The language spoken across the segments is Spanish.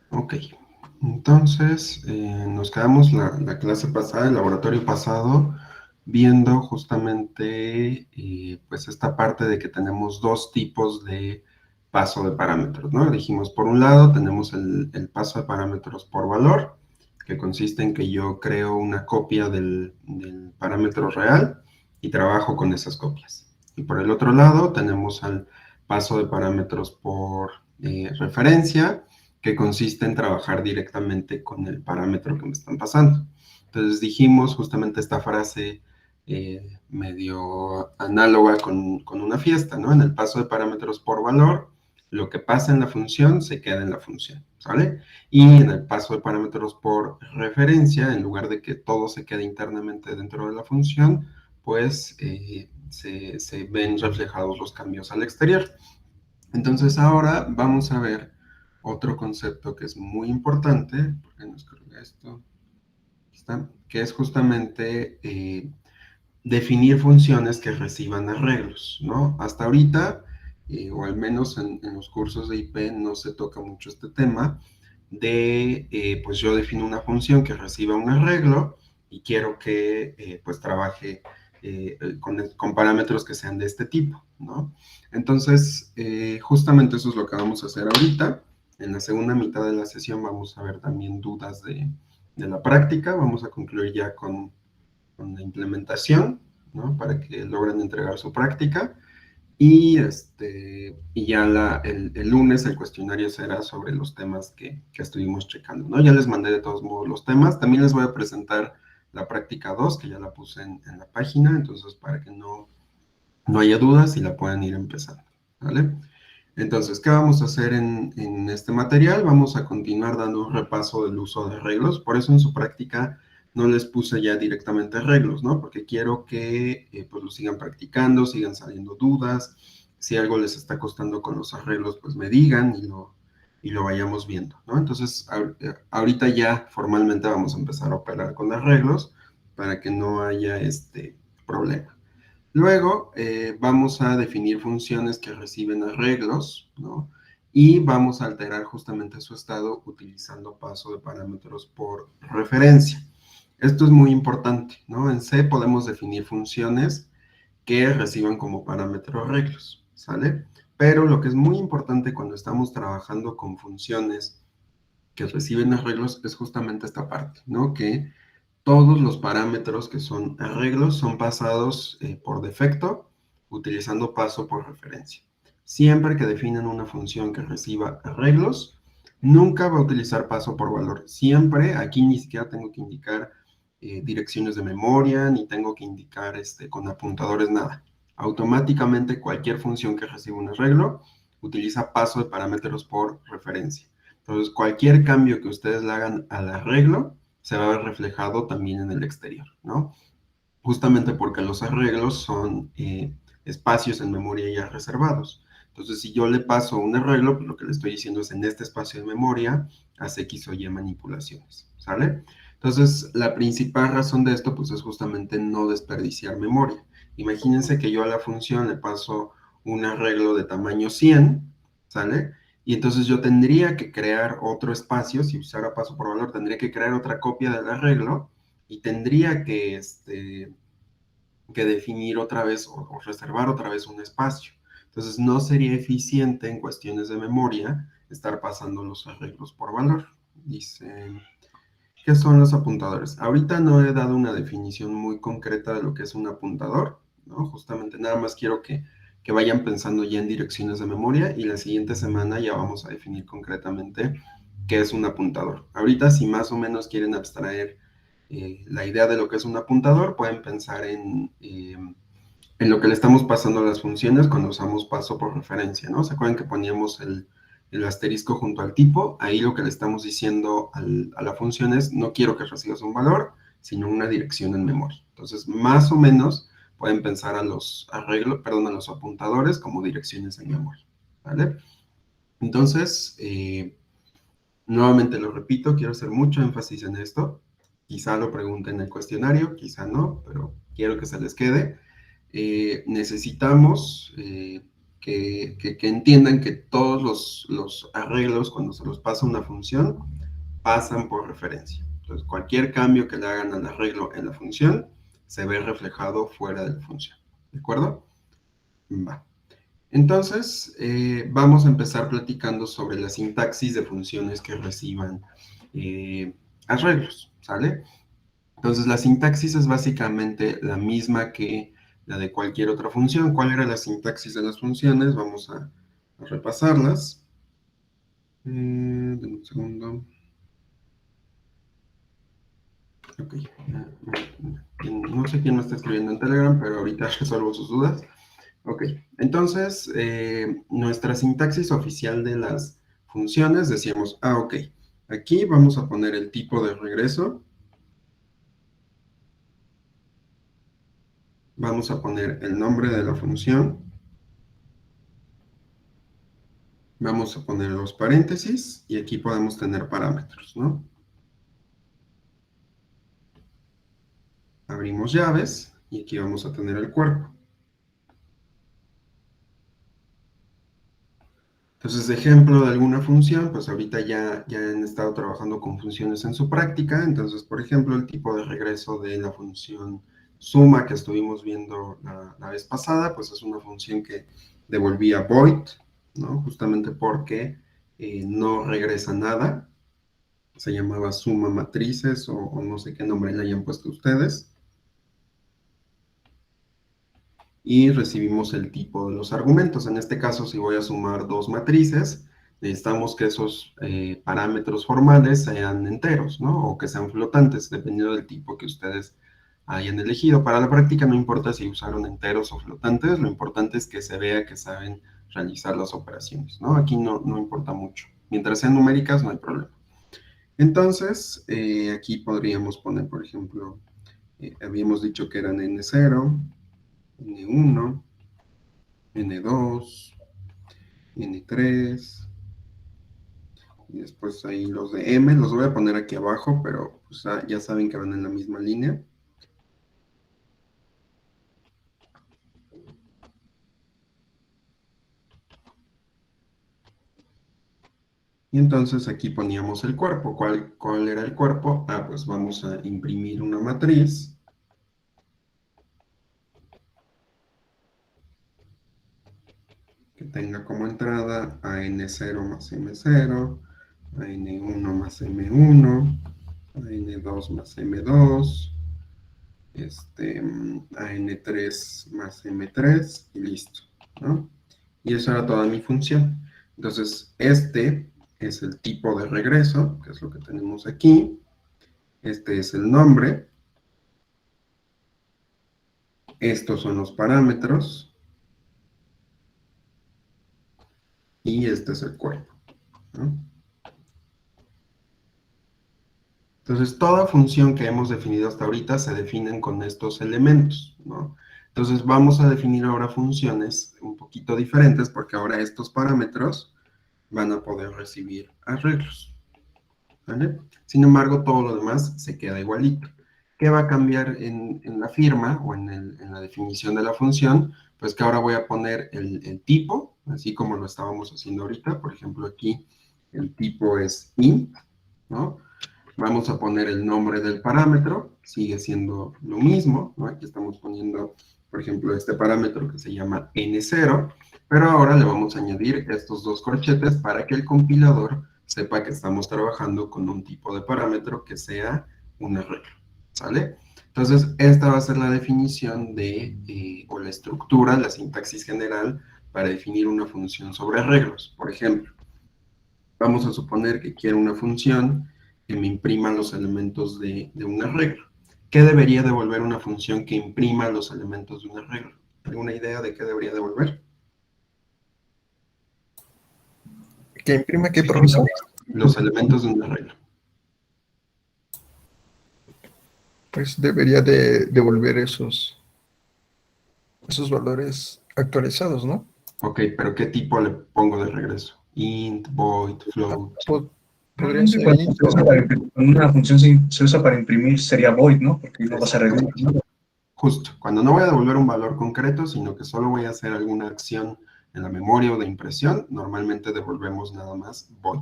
Ok, entonces nos quedamos la clase pasada, el laboratorio pasado, viendo justamente pues esta parte de que tenemos dos tipos de paso de parámetros, ¿no? Dijimos, por un lado tenemos el paso de parámetros por valor, que consiste en que yo creo una copia del parámetro real y trabajo con esas copias. Y por el otro lado tenemos el paso de parámetros por referencia, que consiste en trabajar directamente con el parámetro que me están pasando. Entonces dijimos justamente esta frase medio análoga con una fiesta, ¿no? En el paso de parámetros por valor, lo que pasa en la función se queda en la función, ¿sale? Y en el paso de parámetros por referencia, en lugar de que todo se quede internamente dentro de la función, pues se ven reflejados los cambios al exterior. Entonces ahora vamos a ver otro concepto que es muy importante, porque nos carga esto, ¿está? Que es justamente definir funciones que reciban arreglos, ¿no? Hasta ahorita, o al menos en los cursos de IP, no se toca mucho este tema de, pues yo defino una función que reciba un arreglo y quiero que, pues trabaje con parámetros que sean de este tipo, ¿no? Entonces, justamente eso es lo que vamos a hacer ahorita. En la segunda mitad de la sesión vamos a ver también dudas de la práctica. Vamos a concluir ya con la implementación, ¿no? Para que logren entregar su práctica. Y ya el lunes el cuestionario será sobre los temas que estuvimos checando, ¿no? Ya les mandé de todos modos los temas. También les voy a presentar la práctica 2 que ya la puse en la página, entonces para que no haya dudas y la puedan ir empezando, ¿vale? Entonces, ¿qué vamos a hacer en este material? Vamos a continuar dando un repaso del uso de arreglos. Por eso en su práctica no les puse ya directamente arreglos, ¿no? Porque quiero que pues lo sigan practicando, sigan saliendo dudas. Si algo les está costando con los arreglos, pues me digan y lo vayamos viendo, ¿no? Entonces, ahorita ya formalmente vamos a empezar a operar con arreglos para que no haya este problema. Luego vamos a definir funciones que reciben arreglos, ¿no? Y vamos a alterar justamente su estado utilizando paso de parámetros por referencia. Esto es muy importante, ¿no? En C podemos definir funciones que reciban como parámetro arreglos, ¿sale? Pero lo que es muy importante cuando estamos trabajando con funciones que reciben arreglos es justamente esta parte, ¿no? Que todos los parámetros que son arreglos son pasados por defecto utilizando paso por referencia. Siempre que definan una función que reciba arreglos, nunca va a utilizar paso por valor. Siempre, aquí ni siquiera tengo que indicar direcciones de memoria, ni tengo que indicar con apuntadores, nada. Automáticamente cualquier función que reciba un arreglo utiliza paso de parámetros por referencia. Entonces, cualquier cambio que ustedes le hagan al arreglo, se va a ver reflejado también en el exterior, ¿no? Justamente porque los arreglos son espacios en memoria ya reservados. Entonces, si yo le paso un arreglo, pues lo que le estoy diciendo es en este espacio de memoria, hace X o Y manipulaciones, ¿sale? Entonces, la principal razón de esto, pues es justamente no desperdiciar memoria. Imagínense que yo a la función le paso un arreglo de tamaño 100, ¿sale? Y entonces yo tendría que crear otro espacio, si usara paso por valor, tendría que crear otra copia del arreglo y tendría que definir otra vez o reservar otra vez un espacio. Entonces no sería eficiente en cuestiones de memoria estar pasando los arreglos por valor. Dice, ¿qué son los apuntadores? Ahorita no he dado una definición muy concreta de lo que es un apuntador, ¿no? Justamente nada más quiero que vayan pensando ya en direcciones de memoria y la siguiente semana ya vamos a definir concretamente qué es un apuntador. Ahorita si más o menos quieren abstraer la idea de lo que es un apuntador, pueden pensar en lo que le estamos pasando a las funciones cuando usamos paso por referencia, ¿no? ¿Se acuerdan que poníamos el asterisco junto al tipo? Ahí lo que le estamos diciendo a la función es, no quiero que recibas un valor, sino una dirección en memoria. Entonces, más o menos, pueden pensar a los arreglos, perdón, a los apuntadores como direcciones en memoria, ¿vale? Entonces, nuevamente lo repito, quiero hacer mucho énfasis en esto. Quizá lo pregunten en el cuestionario, quizá no, pero quiero que se les quede. Necesitamos que entiendan que todos los arreglos, cuando se los pasa una función, pasan por referencia. Entonces, cualquier cambio que le hagan al arreglo en la función se ve reflejado fuera de la función. ¿De acuerdo? Va. Entonces, vamos a empezar platicando sobre la sintaxis de funciones que reciban arreglos, ¿sale? Entonces, la sintaxis es básicamente la misma que la de cualquier otra función. ¿Cuál era la sintaxis de las funciones? Vamos a repasarlas. Dame un segundo. Ok. No sé quién me está escribiendo en Telegram, pero ahorita resuelvo sus dudas. Ok, entonces, nuestra sintaxis oficial de las funciones, decíamos, ok, aquí vamos a poner el tipo de regreso, vamos a poner el nombre de la función, vamos a poner los paréntesis, y aquí podemos tener parámetros, ¿no? Abrimos llaves, y aquí vamos a tener el cuerpo. Entonces, de ejemplo de alguna función, pues ahorita ya han estado trabajando con funciones en su práctica. Entonces, por ejemplo, el tipo de regreso de la función suma que estuvimos viendo la vez pasada, pues es una función que devolvía void, ¿no? Justamente porque no regresa nada. Se llamaba suma matrices o no sé qué nombre le hayan puesto ustedes. Y recibimos el tipo de los argumentos. En este caso, si voy a sumar dos matrices, necesitamos que esos parámetros formales sean enteros, ¿no? O que sean flotantes, dependiendo del tipo que ustedes hayan elegido. Para la práctica no importa si usaron enteros o flotantes, lo importante es que se vea que saben realizar las operaciones, ¿no? Aquí no importa mucho. Mientras sean numéricas, no hay problema. Entonces, aquí podríamos poner, por ejemplo, habíamos dicho que eran N0, N1, N2, N3, y después ahí los de M, los voy a poner aquí abajo, pero pues, ya saben que van en la misma línea. Y entonces aquí poníamos el cuerpo. ¿Cuál era el cuerpo? Pues vamos a imprimir una matriz. Que tenga como entrada a N0 más M0, a N1 más M1, a N2 más M2, a N3 más M3 y listo, ¿no? Y eso era toda mi función. Entonces, este es el tipo de regreso, que es lo que tenemos aquí. Este es el nombre. Estos son los parámetros. Y este es el cuerpo, ¿no? Entonces, toda función que hemos definido hasta ahorita se definen con estos elementos, ¿no? Entonces, vamos a definir ahora funciones un poquito diferentes, porque ahora estos parámetros van a poder recibir arreglos, ¿vale? Sin embargo, todo lo demás se queda igualito. ¿Qué va a cambiar en la firma o en la definición de la función? Pues que ahora voy a poner el tipo, así como lo estábamos haciendo ahorita. Por ejemplo, aquí el tipo es int, ¿no? Vamos a poner el nombre del parámetro, sigue siendo lo mismo, ¿no? Aquí estamos poniendo, por ejemplo, este parámetro que se llama n0, pero ahora le vamos a añadir estos dos corchetes para que el compilador sepa que estamos trabajando con un tipo de parámetro que sea un arreglo, ¿sale? Entonces, esta va a ser la definición o la estructura, la sintaxis general para definir una función sobre arreglos. Por ejemplo, vamos a suponer que quiero una función que me imprima los elementos de un arreglo. ¿Qué debería devolver una función que imprima los elementos de un arreglo? ¿Alguna idea de qué debería devolver? ¿Que imprima qué, profesor? Los elementos de un arreglo. Pues debería de devolver esos valores actualizados, ¿no? Ok, pero ¿qué tipo le pongo de regreso? Int, void, float. Podría ser Cuando int, se usa una función se usa para imprimir sería void, ¿no? Porque no vas a regresar. Justo, cuando no voy a devolver un valor concreto, sino que solo voy a hacer alguna acción en la memoria o de impresión, normalmente devolvemos nada más void.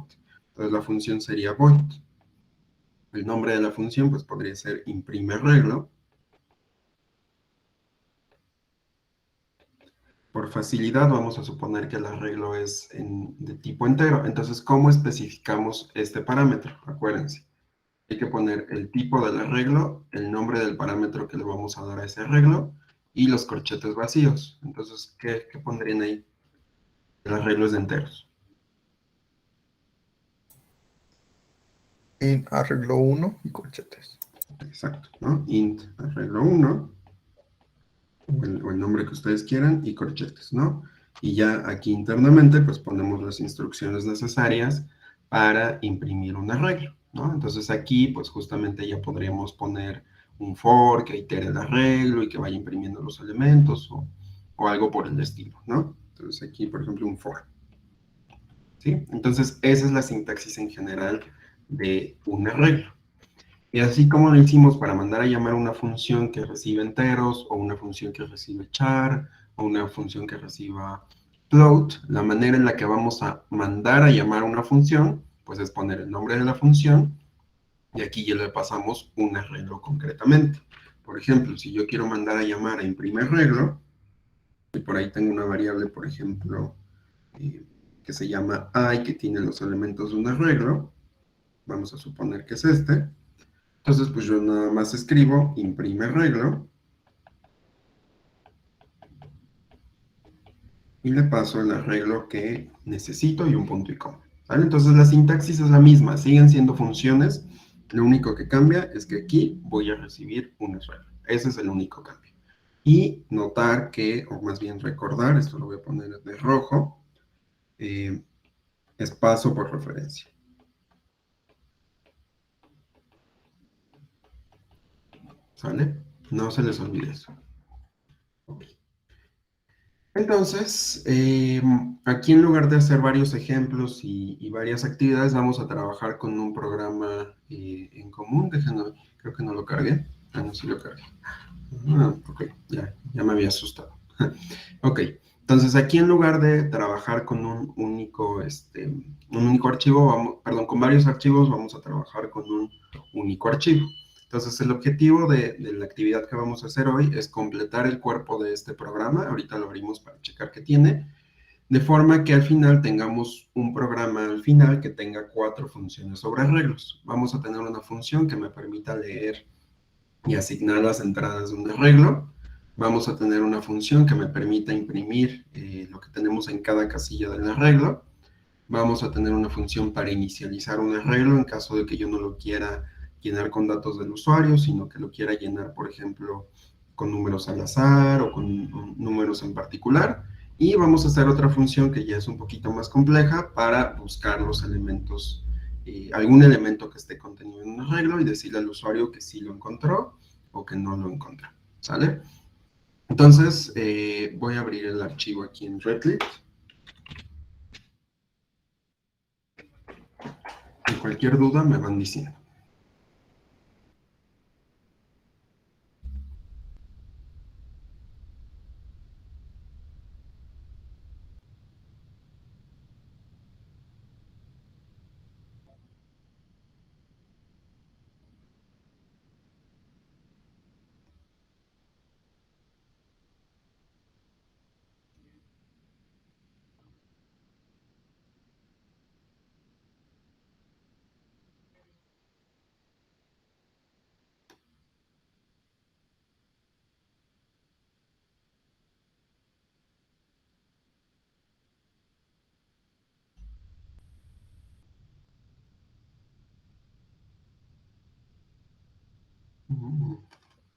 Entonces la función sería void. El nombre de la función pues podría ser imprime arreglo. Por facilidad vamos a suponer que el arreglo es de tipo entero. Entonces, ¿cómo especificamos este parámetro? Acuérdense, hay que poner el tipo del arreglo, el nombre del parámetro que le vamos a dar a ese arreglo y los corchetes vacíos. Entonces, ¿qué pondrían ahí? El arreglo es de enteros. En arreglo 1 y corchetes. Exacto, ¿no? Int arreglo 1, o el nombre que ustedes quieran, y corchetes, ¿no? Y ya aquí internamente, pues ponemos las instrucciones necesarias para imprimir un arreglo, ¿no? Entonces aquí, pues justamente ya podríamos poner un for que itere el arreglo y que vaya imprimiendo los elementos o algo por el estilo, ¿no? Entonces aquí, por ejemplo, un for. ¿Sí? Entonces, esa es la sintaxis en general de un arreglo. Y así como lo hicimos para mandar a llamar una función que recibe enteros, o una función que recibe char, o una función que reciba float, la manera en la que vamos a mandar a llamar una función, pues es poner el nombre de la función, y aquí ya le pasamos un arreglo concretamente. Por ejemplo, si yo quiero mandar a llamar a imprime arreglo, y por ahí tengo una variable, por ejemplo, que se llama i, que tiene los elementos de un arreglo, vamos a suponer que es este. Entonces, pues yo nada más escribo imprime arreglo y le paso el arreglo que necesito y un punto y coma. ¿Vale? Entonces la sintaxis es la misma, siguen siendo funciones, lo único que cambia es que aquí voy a recibir un arreglo. Ese es el único cambio. Y notar que, o más bien recordar, esto lo voy a poner de rojo, es paso por referencia. ¿Sale? No se les olvide eso. Okay. Entonces, aquí en lugar de hacer varios ejemplos y varias actividades, vamos a trabajar con un programa en común. Déjenme, creo que no lo cargué. Ah, no, sí lo cargué. Ok, ya me había asustado. Ok, entonces aquí en lugar de trabajar con un único archivo, perdón, con varios archivos, vamos a trabajar con un único archivo. Entonces el objetivo de la actividad que vamos a hacer hoy es completar el cuerpo de este programa. Ahorita lo abrimos para checar qué tiene. De forma que al final tengamos un programa al final que tenga 4 funciones sobre arreglos. Vamos a tener una función que me permita leer y asignar las entradas de un arreglo. Vamos a tener una función que me permita imprimir lo que tenemos en cada casilla del arreglo. Vamos a tener una función para inicializar un arreglo en caso de que yo no lo quiera llenar con datos del usuario, sino que lo quiera llenar, por ejemplo, con números al azar o con números en particular. Y vamos a hacer otra función que ya es un poquito más compleja para buscar los elementos, algún elemento que esté contenido en un arreglo y decirle al usuario que sí lo encontró o que no lo encontró. ¿Sale? Entonces, voy a abrir el archivo aquí en Replit. Y cualquier duda me van diciendo.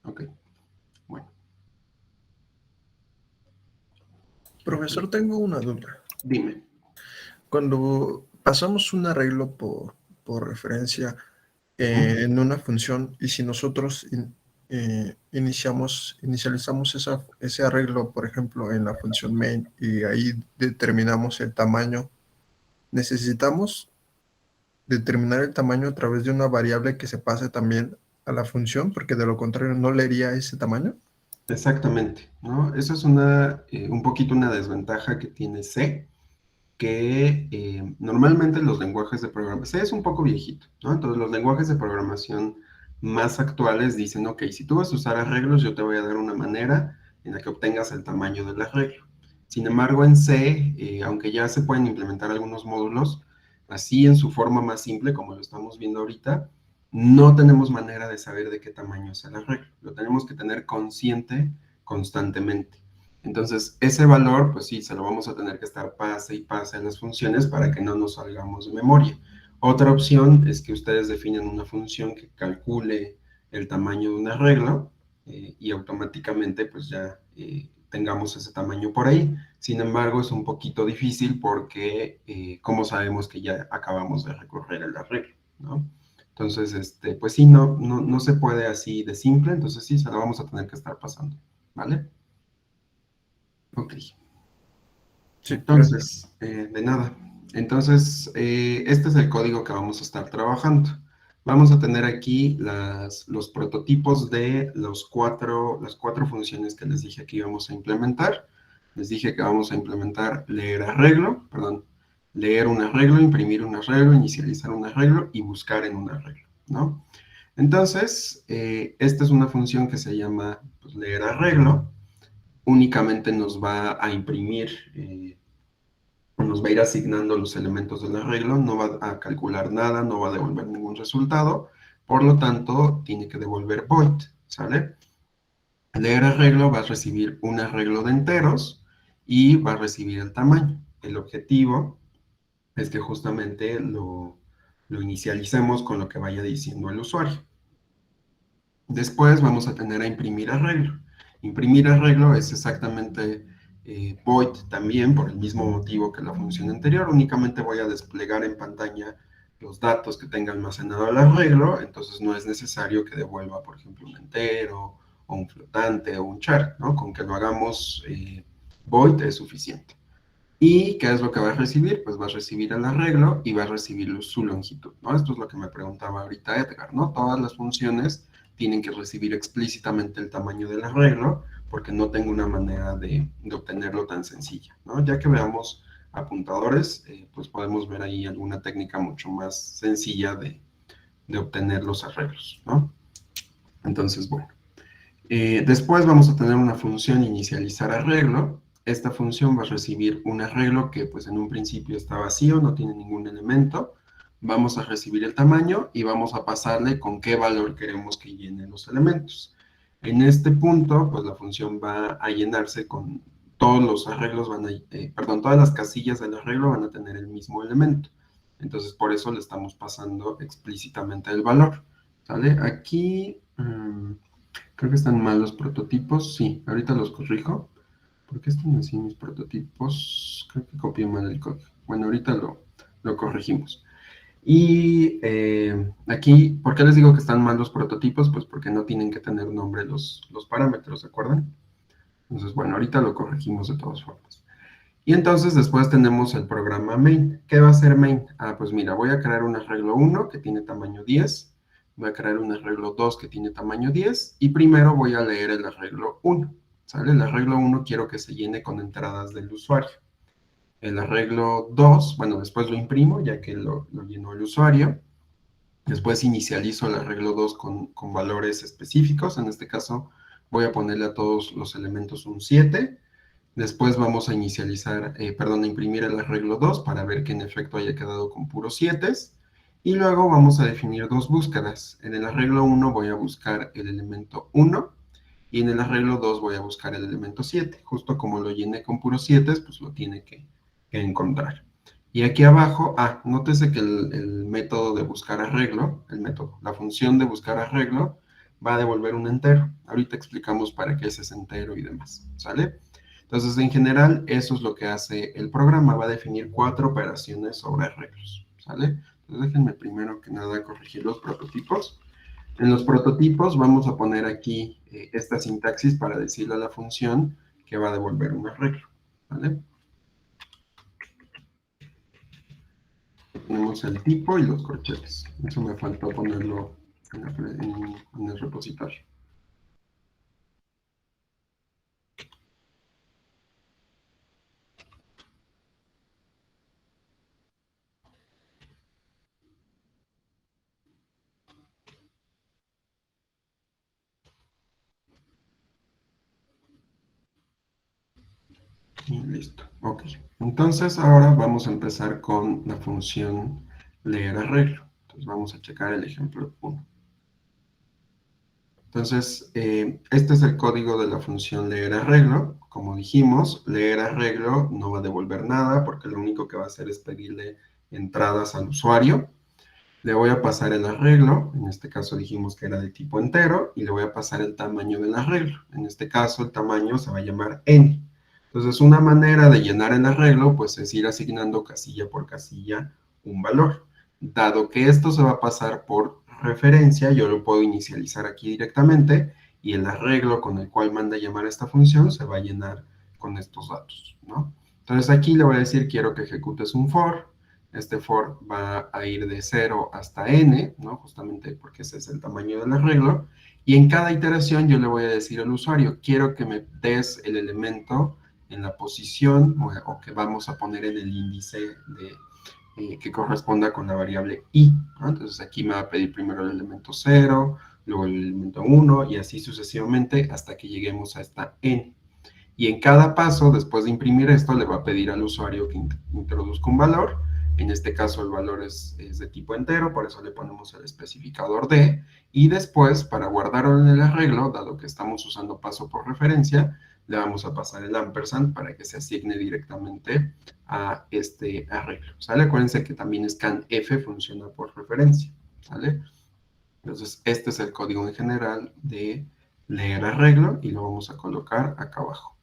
Ok, bueno. Profesor, tengo una duda. Dime. Cuando pasamos un arreglo por referencia en una función y si nosotros inicializamos ese arreglo, por ejemplo, en la función main y ahí determinamos el tamaño, necesitamos determinar el tamaño a través de una variable que se pase también a la función, porque de lo contrario no leería ese tamaño. Exactamente, ¿no? Esa es un poquito una desventaja que tiene C, que normalmente los lenguajes de programación, C es un poco viejito, ¿no? Entonces los lenguajes de programación más actuales dicen, ok, si tú vas a usar arreglos, yo te voy a dar una manera en la que obtengas el tamaño del arreglo. Sin embargo, en C, aunque ya se pueden implementar algunos módulos, así en su forma más simple, como lo estamos viendo ahorita, no tenemos manera de saber de qué tamaño es el arreglo. Lo tenemos que tener consciente constantemente. Entonces, ese valor, pues sí, se lo vamos a tener que estar pase y pase a las funciones para que no nos salgamos de memoria. Otra opción es que ustedes definen una función que calcule el tamaño de un arreglo y automáticamente pues ya tengamos ese tamaño por ahí. Sin embargo, es un poquito difícil porque ¿cómo sabemos que ya acabamos de recorrer el arreglo, ¿no? Entonces, pues sí, no se puede así de simple, entonces sí, se lo vamos a tener que estar pasando, ¿vale? Ok, Sí, gracias. entonces, de nada. Entonces, este es el código que vamos a estar trabajando. Vamos a tener aquí los prototipos de las cuatro funciones que les dije que íbamos a implementar. Les dije que vamos a implementar leer arreglo, perdón, leer un arreglo, imprimir un arreglo, inicializar un arreglo y buscar en un arreglo, ¿no? Entonces, esta es una función que se llama pues, leer arreglo. Únicamente nos va a imprimir, nos va a ir asignando los elementos del arreglo, no va a calcular nada, no va a devolver ningún resultado, por lo tanto, tiene que devolver void, ¿sale? Leer arreglo va a recibir un arreglo de enteros y va a recibir el tamaño. El objetivo es que justamente lo inicialicemos con lo que vaya diciendo el usuario. Después vamos a tener a imprimir arreglo. Imprimir arreglo es exactamente void también, por el mismo motivo que la función anterior. Únicamente voy a desplegar en pantalla los datos que tenga almacenado el arreglo, entonces no es necesario que devuelva, por ejemplo, un entero, o un flotante, o un char, ¿no? Con que lo hagamos void es suficiente. ¿Y qué es lo que va a recibir? Pues va a recibir el arreglo y va a recibir su longitud, ¿no? Esto es lo que me preguntaba ahorita Edgar, ¿no? Todas las funciones tienen que recibir explícitamente el tamaño del arreglo porque no tengo una manera de obtenerlo tan sencilla, ¿no? Ya que veamos apuntadores, pues podemos ver ahí alguna técnica mucho más sencilla de obtener los arreglos, ¿no? Entonces, bueno. Después vamos a tener una función inicializar arreglo. Esta función va a recibir un arreglo que pues en un principio está vacío, no tiene ningún elemento. Vamos a recibir el tamaño y vamos a pasarle con qué valor queremos que llene los elementos. En este punto, pues la función va a llenarse con todos los arreglos, perdón, todas las casillas del arreglo van a tener el mismo elemento. Entonces, por eso le estamos pasando explícitamente el valor. ¿Sale? Aquí... creo que están mal los prototipos. Sí, ahorita los corrijo. ¿Por qué están así mis prototipos? Creo que copié mal el código. Bueno, ahorita lo corregimos. Y aquí, ¿por qué les digo que están mal los prototipos? Pues porque no tienen que tener nombre los parámetros, ¿de acuerdo? Entonces, bueno, ahorita lo corregimos de todas formas. Y entonces después tenemos el programa main. ¿Qué va a hacer main? Ah, pues mira, voy a crear un arreglo 1 que tiene tamaño 10. Voy a crear un arreglo 2 que tiene tamaño 10. Y primero voy a leer el arreglo 1. ¿Sale? El arreglo 1 quiero que se llene con entradas del usuario. El arreglo 2, bueno, después lo imprimo ya que lo llenó el usuario. Después inicializo el arreglo 2 con valores específicos. En este caso voy a ponerle a todos los elementos un 7. Después vamos a inicializar, a imprimir el arreglo 2 para ver que en efecto haya quedado con puros 7. Y luego vamos a definir dos búsquedas. En el arreglo 1 voy a buscar el elemento 1 y en el arreglo 2 voy a buscar el elemento 7. Justo como lo llené con puros 7, pues lo tiene que encontrar. Y aquí abajo, nótese que el método de buscar arreglo, la función de buscar arreglo, va a devolver un entero. Ahorita explicamos para qué es ese entero y demás, ¿sale? Entonces, en general, eso es lo que hace el programa. Va a definir 4 operaciones sobre arreglos, ¿sale? Entonces, déjenme primero que nada corregir los prototipos. En los prototipos vamos a poner aquí esta sintaxis para decirle a la función que va a devolver un arreglo, ¿vale? Tenemos el tipo y los corchetes. Eso me faltó ponerlo en el repositorio. Y listo. Ok. Entonces ahora vamos a empezar con la función leer arreglo. Entonces vamos a checar el ejemplo 1. Entonces, este es el código de la función leer arreglo. Como dijimos, leer arreglo no va a devolver nada porque lo único que va a hacer es pedirle entradas al usuario. Le voy a pasar el arreglo, en este caso dijimos que era de tipo entero, y le voy a pasar el tamaño del arreglo. En este caso el tamaño se va a llamar n. Entonces una manera de llenar el arreglo pues es ir asignando casilla por casilla un valor. Dado que esto se va a pasar por referencia, yo lo puedo inicializar aquí directamente y el arreglo con el cual manda llamar esta función se va a llenar con estos datos, ¿no? Entonces aquí le voy a decir quiero que ejecutes un for. Este for va a ir de 0 hasta n, ¿no? Justamente porque ese es el tamaño del arreglo. Y en cada iteración yo le voy a decir al usuario, quiero que me des el elemento en la posición o que vamos a poner en el índice que corresponda con la variable i, ¿no? Entonces aquí me va a pedir primero el elemento 0, luego el elemento 1 y así sucesivamente hasta que lleguemos a esta n. Y en cada paso, después de imprimir esto, le va a pedir al usuario que introduzca un valor. En este caso el valor es de tipo entero, por eso le ponemos el especificador de. Y después, para guardarlo en el arreglo, dado que estamos usando paso por referencia, le vamos a pasar el ampersand para que se asigne directamente a este arreglo, ¿sale? Acuérdense que también scanf funciona por referencia, ¿sale? Entonces, este es el código en general de leer arreglo y lo vamos a colocar acá abajo.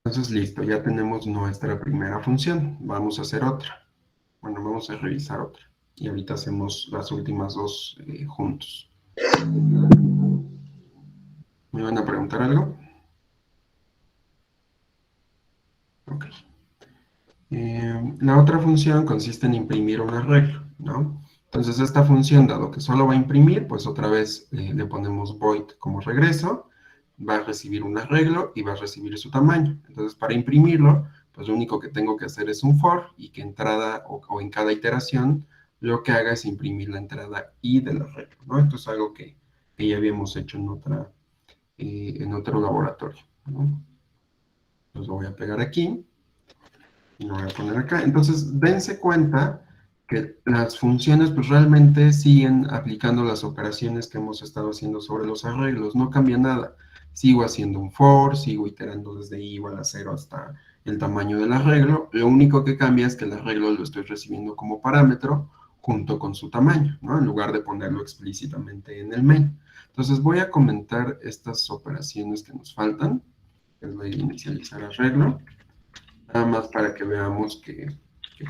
Entonces, listo, ya tenemos nuestra primera función. Vamos a hacer otra. Bueno, vamos a revisar otra. Y ahorita hacemos las últimas dos juntos. ¿Me van a preguntar algo? Ok. La otra función consiste en imprimir un arreglo, ¿no? Entonces, esta función, dado que solo va a imprimir, pues otra vez le ponemos void como regreso, va a recibir un arreglo y va a recibir su tamaño. Entonces, para imprimirlo, pues lo único que tengo que hacer es un for y que entrada o en cada iteración lo que haga es imprimir la entrada i del arreglo, ¿no? Esto es algo que ya habíamos hecho en otro laboratorio, ¿no? Los voy a pegar aquí y lo voy a poner acá. Entonces, dense cuenta que las funciones pues realmente siguen aplicando las operaciones que hemos estado haciendo sobre los arreglos, no cambia nada. Sigo haciendo un for, sigo iterando desde i igual a 0 hasta el tamaño del arreglo. Lo único que cambia es que el arreglo lo estoy recibiendo como parámetro junto con su tamaño, ¿no? En lugar de ponerlo explícitamente en el main. Entonces voy a comentar estas operaciones que nos faltan. Les voy a inicializar arreglo. Nada más para que veamos que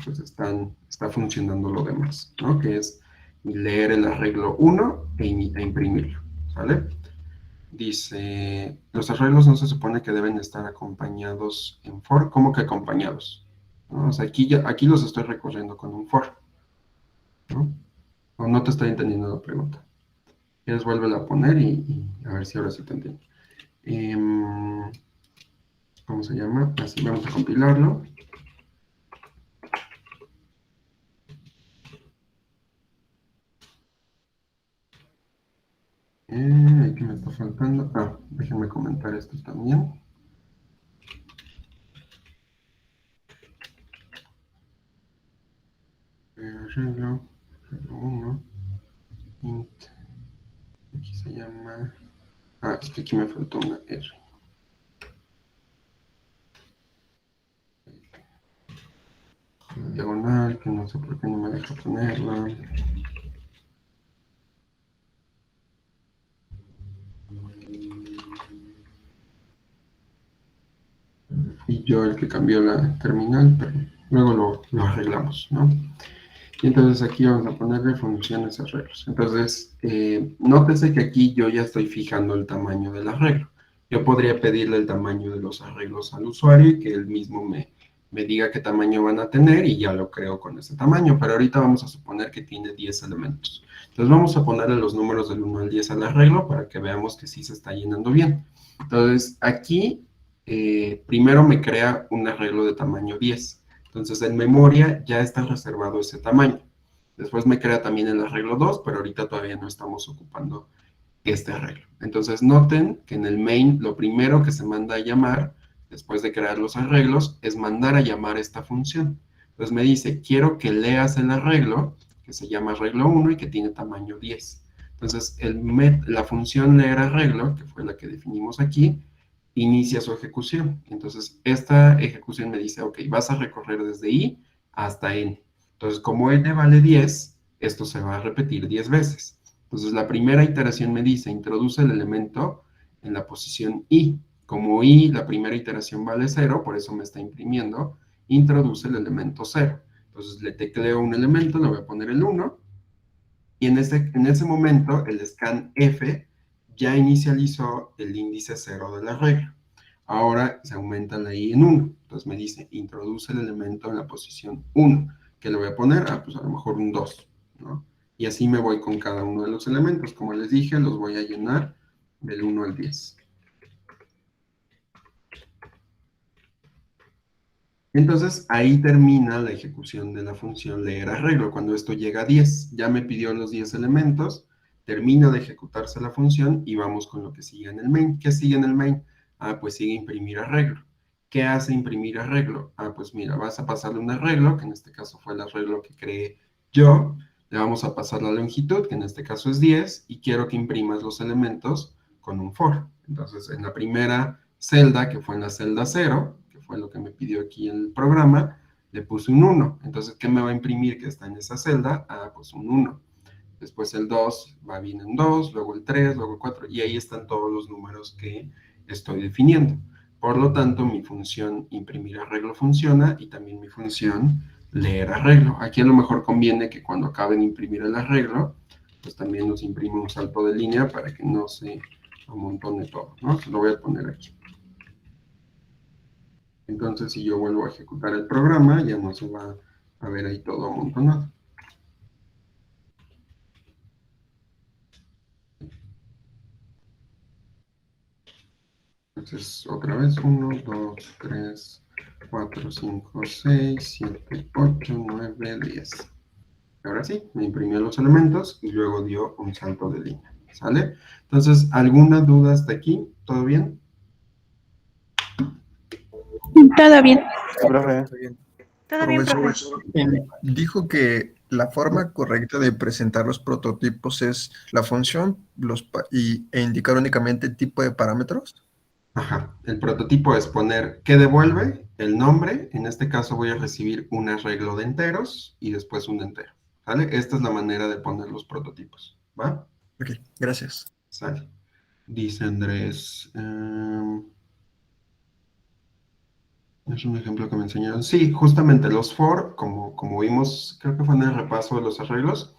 pues está funcionando lo demás, ¿no? Que es leer el arreglo 1 e imprimirlo, ¿sale? Dice, los arreglos no se supone que deben estar acompañados en for. ¿Cómo que acompañados? ¿No? O sea, aquí los estoy recorriendo con un for, ¿no? O no te estoy entendiendo la pregunta. Quieres vuélvela a poner y a ver si ahora sí te entiendo. ¿Cómo se llama? Así, vamos a compilarlo. Aquí me está faltando. Déjenme comentar esto también. Arreglo 1. Int. Aquí se llama. Es que aquí me faltó una R. Diagonal, que no sé por qué no me deja ponerla. Y yo el que cambió la terminal, pero luego lo arreglamos, ¿no? Y entonces aquí vamos a ponerle funciones arreglos. Entonces, nótese que aquí yo ya estoy fijando el tamaño del arreglo. Yo podría pedirle el tamaño de los arreglos al usuario y que él mismo me diga qué tamaño van a tener y ya lo creo con ese tamaño. Pero ahorita vamos a suponer que tiene 10 elementos. Entonces vamos a ponerle los números del 1 al 10 al arreglo para que veamos que sí se está llenando bien. Entonces aquí primero me crea un arreglo de tamaño 10. Entonces, en memoria ya está reservado ese tamaño. Después me crea también el arreglo 2, pero ahorita todavía no estamos ocupando este arreglo. Entonces noten que en el main lo primero que se manda a llamar, después de crear los arreglos, es mandar a llamar esta función. Entonces me dice, quiero que leas el arreglo, que se llama arreglo 1 y que tiene tamaño 10. Entonces la función leer arreglo, que fue la que definimos aquí, inicia su ejecución. Entonces esta ejecución me dice, ok, vas a recorrer desde I hasta N. Entonces como N vale 10, esto se va a repetir 10 veces. Entonces la primera iteración me dice, introduce el elemento en la posición I. Como I, la primera iteración vale 0, por eso me está imprimiendo, introduce el elemento 0. Entonces le tecleo un elemento, le voy a poner el 1, y en ese momento el scanf ya inicializó el índice 0 de la regla. Ahora se aumenta la I en 1. Entonces me dice, introduce el elemento en la posición 1. ¿Qué le voy a poner? Pues a lo mejor un 2, ¿no? Y así me voy con cada uno de los elementos. Como les dije, los voy a llenar del 1 al 10. Entonces, ahí termina la ejecución de la función leer arreglo. Cuando esto llega a 10, ya me pidió los 10 elementos, termina de ejecutarse la función y vamos con lo que sigue en el main. ¿Qué sigue en el main? Pues sigue imprimir arreglo. ¿Qué hace imprimir arreglo? Pues mira, vas a pasarle un arreglo, que en este caso fue el arreglo que creé yo. Le vamos a pasar la longitud, que en este caso es 10, y quiero que imprimas los elementos con un for. Entonces, en la primera celda, que fue en la celda 0, fue lo que me pidió aquí el programa, le puse un 1. Entonces, ¿qué me va a imprimir que está en esa celda? Pues un 1. Después el 2 viene un 2, luego el 3, luego el 4, y ahí están todos los números que estoy definiendo. Por lo tanto, mi función imprimir arreglo funciona y también mi función leer arreglo. Aquí a lo mejor conviene que cuando acaben de imprimir el arreglo, pues también nos imprime un salto de línea para que no se amontone todo, ¿no? Se lo voy a poner aquí. Entonces, si yo vuelvo a ejecutar el programa, ya no se va a ver ahí todo amontonado. Entonces, otra vez, 1, 2, 3, 4, 5, 6, 7, 8, 9, 10. Ahora sí, me imprimió los elementos y luego dio un salto de línea. ¿Sale? Entonces, ¿alguna duda hasta aquí? ¿Todo bien? Todo bien. Está bien. Todo bien, profe. Profesor, dijo que la forma correcta de presentar los prototipos es la función e indicar únicamente el tipo de parámetros. Ajá, el prototipo es poner ¿qué devuelve? El nombre, en este caso voy a recibir un arreglo de enteros y después un entero, ¿vale? Esta es la manera de poner los prototipos, ¿va? Ok, gracias. Sale. Dice Andrés, es un ejemplo que me enseñaron. Sí, justamente los for, como vimos, creo que fue en el repaso de los arreglos,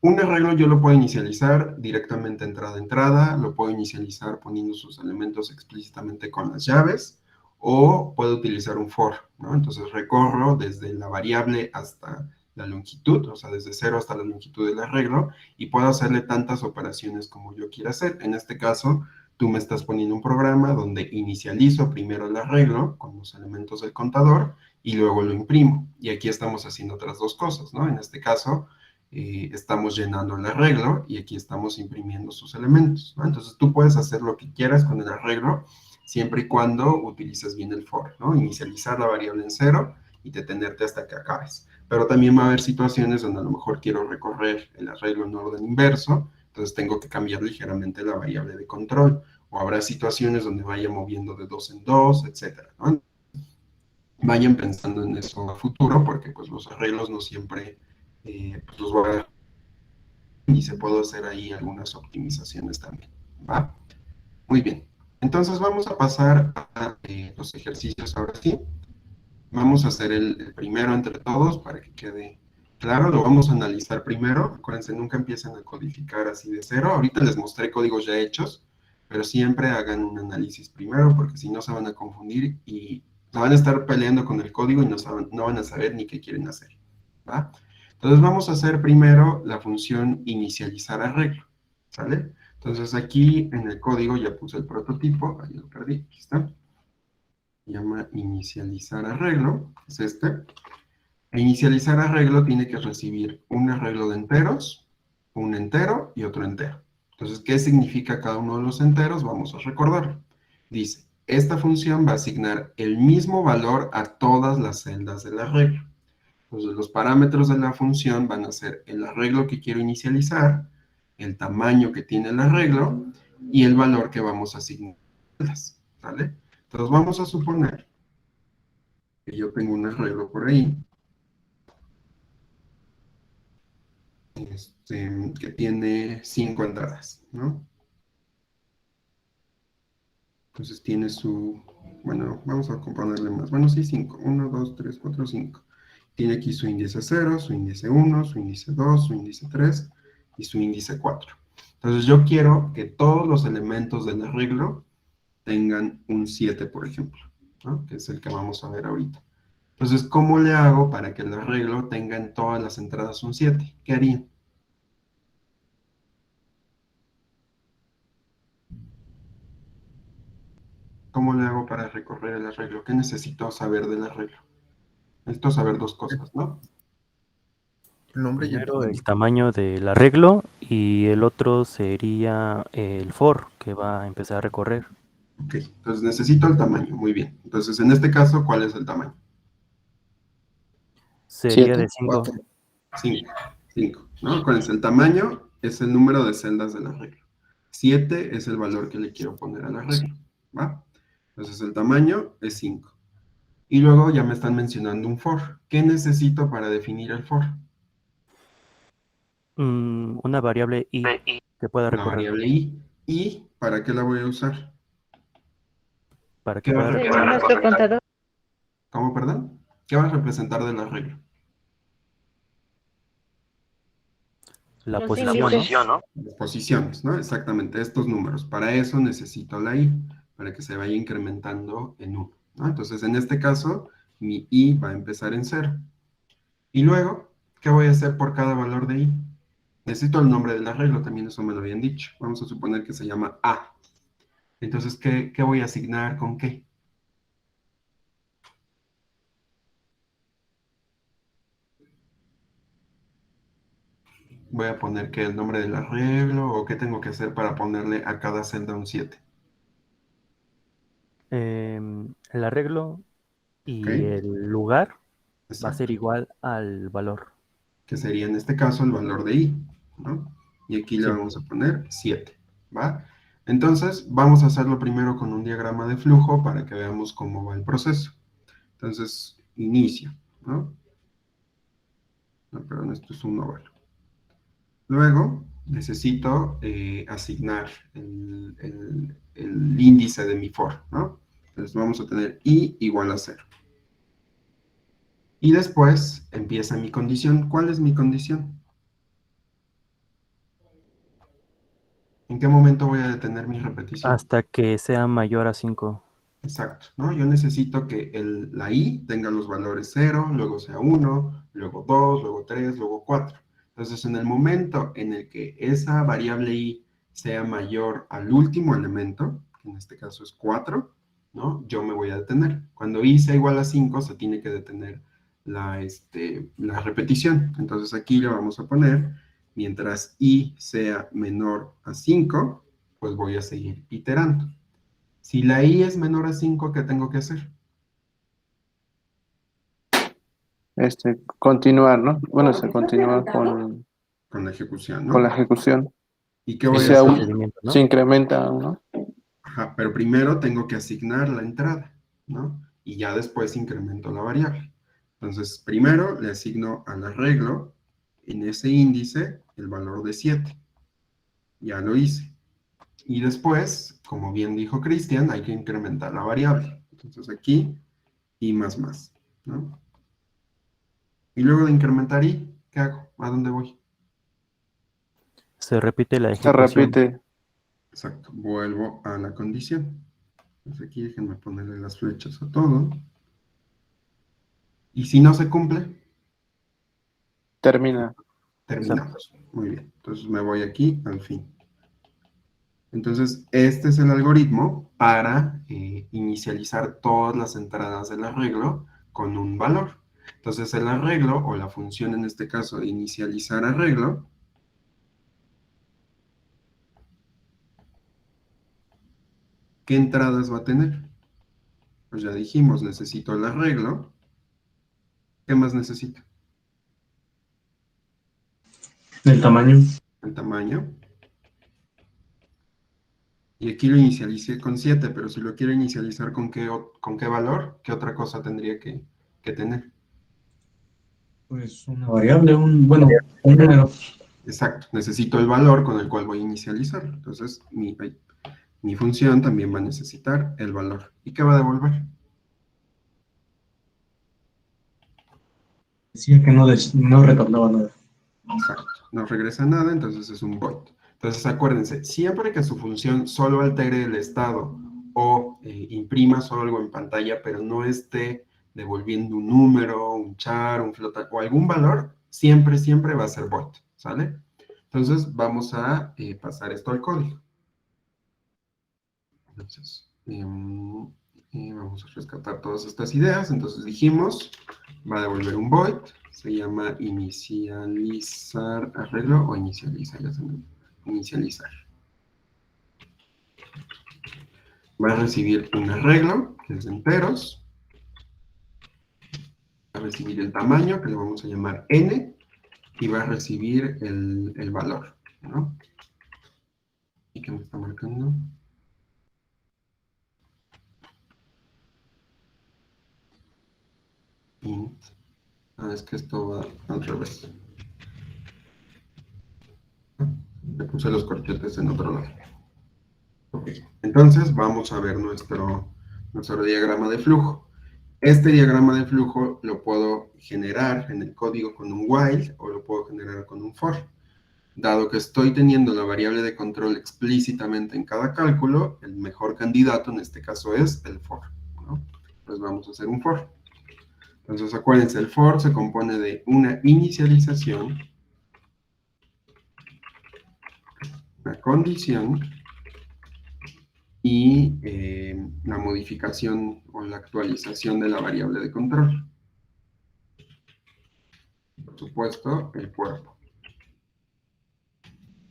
un arreglo yo lo puedo inicializar directamente entrada a entrada, lo puedo inicializar poniendo sus elementos explícitamente con las llaves, o puedo utilizar un for, ¿no? Entonces recorro desde la variable hasta la longitud, o sea, desde 0 hasta la longitud del arreglo, y puedo hacerle tantas operaciones como yo quiera hacer. En este caso, tú me estás poniendo un programa donde inicializo primero el arreglo con los elementos del contador, y luego lo imprimo. Y aquí estamos haciendo otras dos cosas, ¿no? En este caso, estamos llenando el arreglo y aquí estamos imprimiendo sus elementos, ¿no? Entonces tú puedes hacer lo que quieras con el arreglo siempre y cuando utilices bien el for, ¿no? Inicializar la variable en 0 y detenerte hasta que acabes. Pero también va a haber situaciones donde a lo mejor quiero recorrer el arreglo en orden inverso, entonces tengo que cambiar ligeramente la variable de control. O habrá situaciones donde vaya moviendo de 2 en 2, etcétera, ¿no? Vayan pensando en eso a futuro porque pues los arreglos no siempre pues los voy a dar y se puede hacer ahí algunas optimizaciones también, ¿va? Muy bien. Entonces vamos a pasar a los ejercicios ahora sí. Vamos a hacer el primero entre todos para que quede claro. Lo vamos a analizar primero. Acuérdense, nunca empiecen a codificar así de cero. Ahorita les mostré códigos ya hechos, pero siempre hagan un análisis primero porque si no se van a confundir y van a estar peleando con el código y no van a saber ni qué quieren hacer, ¿va? Entonces vamos a hacer primero la función inicializar arreglo, ¿sale? Entonces aquí en el código ya puse el prototipo, ahí lo perdí, aquí está. Se llama inicializar arreglo, es este. E inicializar arreglo tiene que recibir un arreglo de enteros, un entero y otro entero. Entonces, ¿qué significa cada uno de los enteros? Vamos a recordarlo. Dice, esta función va a asignar el mismo valor a todas las celdas del arreglo. Entonces, los parámetros de la función van a ser el arreglo que quiero inicializar, el tamaño que tiene el arreglo y el valor que vamos a asignar. ¿Vale? Entonces, vamos a suponer que yo tengo un arreglo por ahí, que tiene 5 entradas, ¿no? Entonces tiene su, bueno, vamos a componerle más. Bueno, sí, 5. 1, 2, 3, 4, 5. Tiene aquí su índice 0, su índice 1, su índice 2, su índice 3 y su índice 4. Entonces yo quiero que todos los elementos del arreglo tengan un 7, por ejemplo, ¿no? Que es el que vamos a ver ahorita. Entonces, ¿cómo le hago para que el arreglo tenga en todas las entradas un 7? ¿Qué haría? ¿Cómo le hago para recorrer el arreglo? ¿Qué necesito saber del arreglo? Necesito saber dos cosas, ¿no? El nombre y el Primero tamaño. el tamaño del arreglo y el otro sería el for que va a empezar a recorrer. Ok, entonces necesito el tamaño, muy bien. Entonces, en este caso, ¿cuál es el tamaño? Sería 7. de 5. 4. 5, 5, ¿no? Acuérdense, el tamaño es el número de celdas del arreglo. 7 es el valor que le quiero poner al arreglo, ¿va? Entonces, el tamaño es 5. Y luego ya me están mencionando un for. ¿Qué necesito para definir el for? Una variable i que pueda Una recorrer. variable i. ¿Y para qué la voy a usar? Para ¿Qué que va a pueda representar? recorrer Nuestro contador. ¿Cómo, perdón? ¿Qué va a representar del arreglo? la Los posición, índices. ¿no? Las posiciones, ¿no? Exactamente, estos números. Para eso necesito la i, para que se vaya incrementando en 1, ¿no? Entonces, en este caso, mi i va a empezar en 0. Y luego, ¿qué voy a hacer por cada valor de i? Necesito el nombre del arreglo, también eso me lo habían dicho. Vamos a suponer que se llama a. Entonces, ¿qué voy a asignar con qué? Voy a poner que el nombre del arreglo, o qué tengo que hacer para ponerle a cada celda un 7. El arreglo ¿Ok? y el lugar va a ser Exacto. igual al valor. Que sería en este caso el valor de i, ¿no? Y aquí le Sí. vamos a poner 7, ¿va? Entonces, vamos a hacerlo primero con un diagrama de flujo para que veamos cómo va el proceso. Entonces, inicio, ¿no? No, perdón, esto es un óvalo. Luego, necesito asignar el índice de mi for, ¿no? Entonces, vamos a tener i igual a 0. Y después empieza mi condición. ¿Cuál es mi condición? ¿En qué momento voy a detener mi repetición? Hasta que sea mayor a 5. Exacto, ¿no? Yo necesito que la i tenga los valores 0, luego sea 1, luego 2, luego 3, luego 4. Entonces, en el momento en el que esa variable i sea mayor al último elemento, que en este caso es 4, ¿no? Yo me voy a detener. Cuando i sea igual a 5, se tiene que detener la repetición. Entonces, aquí le vamos a poner, mientras i sea menor a 5, pues voy a seguir iterando. Si la i es menor a 5, ¿qué tengo que hacer? Continuar, ¿no? Bueno, se continúa con Con la ejecución, la ¿no? ejecución. ¿Y qué Y voy a se, hacer? Procedimiento, ¿no? se incrementa, ¿no? Ajá, pero primero tengo que asignar la entrada, ¿no? Y ya después incremento la variable. Entonces, primero le asigno al arreglo en ese índice el valor de 7. Ya lo hice. Y después, como bien dijo Cristian, hay que incrementar la variable. Entonces aquí, i más más, ¿no? Y luego de incrementar i, ¿qué hago? ¿A dónde voy? Se repite la Se ejecución. repite. Exacto, vuelvo a la condición. Entonces aquí déjenme ponerle las flechas a todo. Y si no se cumple, Termina. terminamos. Muy bien, entonces me voy aquí al fin. Entonces, este es el algoritmo para inicializar todas las entradas del arreglo con un valor. Entonces, el arreglo, o la función en este caso de inicializar arreglo, ¿qué entradas va a tener? Pues ya dijimos, necesito el arreglo. ¿Qué más necesito? El tamaño. El tamaño. Y aquí lo inicialicé con 7, pero si lo quiero inicializar con qué valor, ¿qué otra cosa tendría que tener? Pues una variable, bueno, un número. Exacto, necesito el valor con el cual voy a inicializar. Entonces, mi función también va a necesitar el valor. ¿Y qué va a devolver? Decía que no retornaba nada. Exacto, no regresa nada, entonces es un void. Entonces acuérdense, siempre que su función solo altere el estado o imprima solo algo en pantalla, pero no esté devolviendo un número, un char, un float o algún valor, siempre, siempre va a ser void, ¿sale? Entonces vamos a pasar esto al código. Entonces, vamos a rescatar todas estas ideas. Entonces dijimos, va a devolver un void, se llama inicializar arreglo o inicializar, ya se me olvidó. Inicializar. Va a recibir un arreglo, que es de enteros. Va a recibir el tamaño, que lo vamos a llamar n, y va a recibir el valor, ¿no? ¿Y qué me está marcando? Int. Es que esto va al revés. Le puse los corchetes en otro lado. Ok, entonces vamos a ver nuestro diagrama de flujo. Este diagrama de flujo lo puedo generar en el código con un while o lo puedo generar con un for. Dado que estoy teniendo la variable de control explícitamente en cada cálculo, el mejor candidato en este caso es el for, ¿no? Pues vamos a hacer un for. Entonces acuérdense, el for se compone de una inicialización, una condición y la modificación o la actualización de la variable de control. Por supuesto, el cuerpo.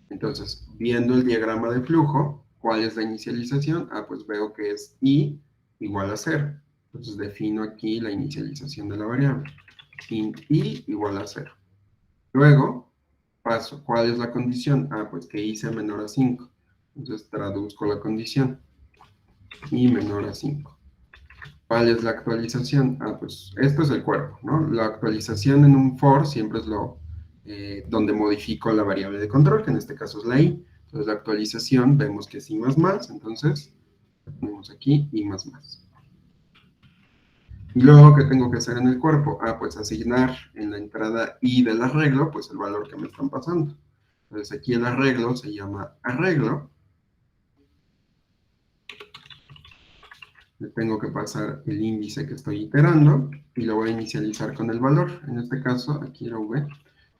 Entonces, viendo el diagrama de flujo, ¿cuál es la inicialización? Pues veo que es i igual a 0. Entonces defino aquí la inicialización de la variable. Int i igual a 0. Luego, paso, ¿cuál es la condición? Pues que i sea menor a 5. Entonces traduzco la condición. I menor a 5. ¿Cuál es la actualización? Pues esto es el cuerpo, ¿no? La actualización en un for siempre es donde modifico la variable de control, que en este caso es la i. Entonces la actualización vemos que es i más más, entonces ponemos aquí i más más. Y luego, ¿qué tengo que hacer en el cuerpo? Pues asignar en la entrada i del arreglo, pues el valor que me están pasando. Entonces aquí el arreglo se llama arreglo. Le tengo que pasar el índice que estoy iterando y lo voy a inicializar con el valor. En este caso, aquí la v.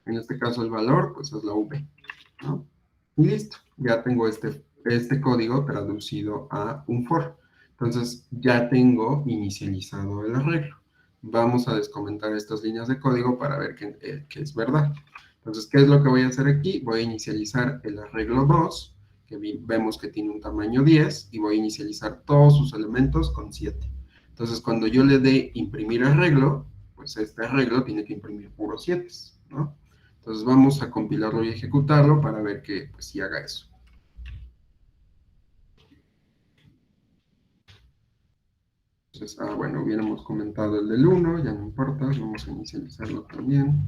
En este caso el valor, pues es la v, ¿no? Y listo, ya tengo este código traducido a un for. Entonces ya tengo inicializado el arreglo. Vamos a descomentar estas líneas de código para ver que es verdad. Entonces, ¿qué es lo que voy a hacer aquí? Voy a inicializar el arreglo 2, que vemos que tiene un tamaño 10, y voy a inicializar todos sus elementos con 7. Entonces, cuando yo le dé imprimir arreglo, pues este arreglo tiene que imprimir puros 7, ¿no? Entonces vamos a compilarlo y ejecutarlo para ver que pues, sí haga eso. Entonces, bueno, hubiéramos comentado el del 1, ya no importa, vamos a inicializarlo también.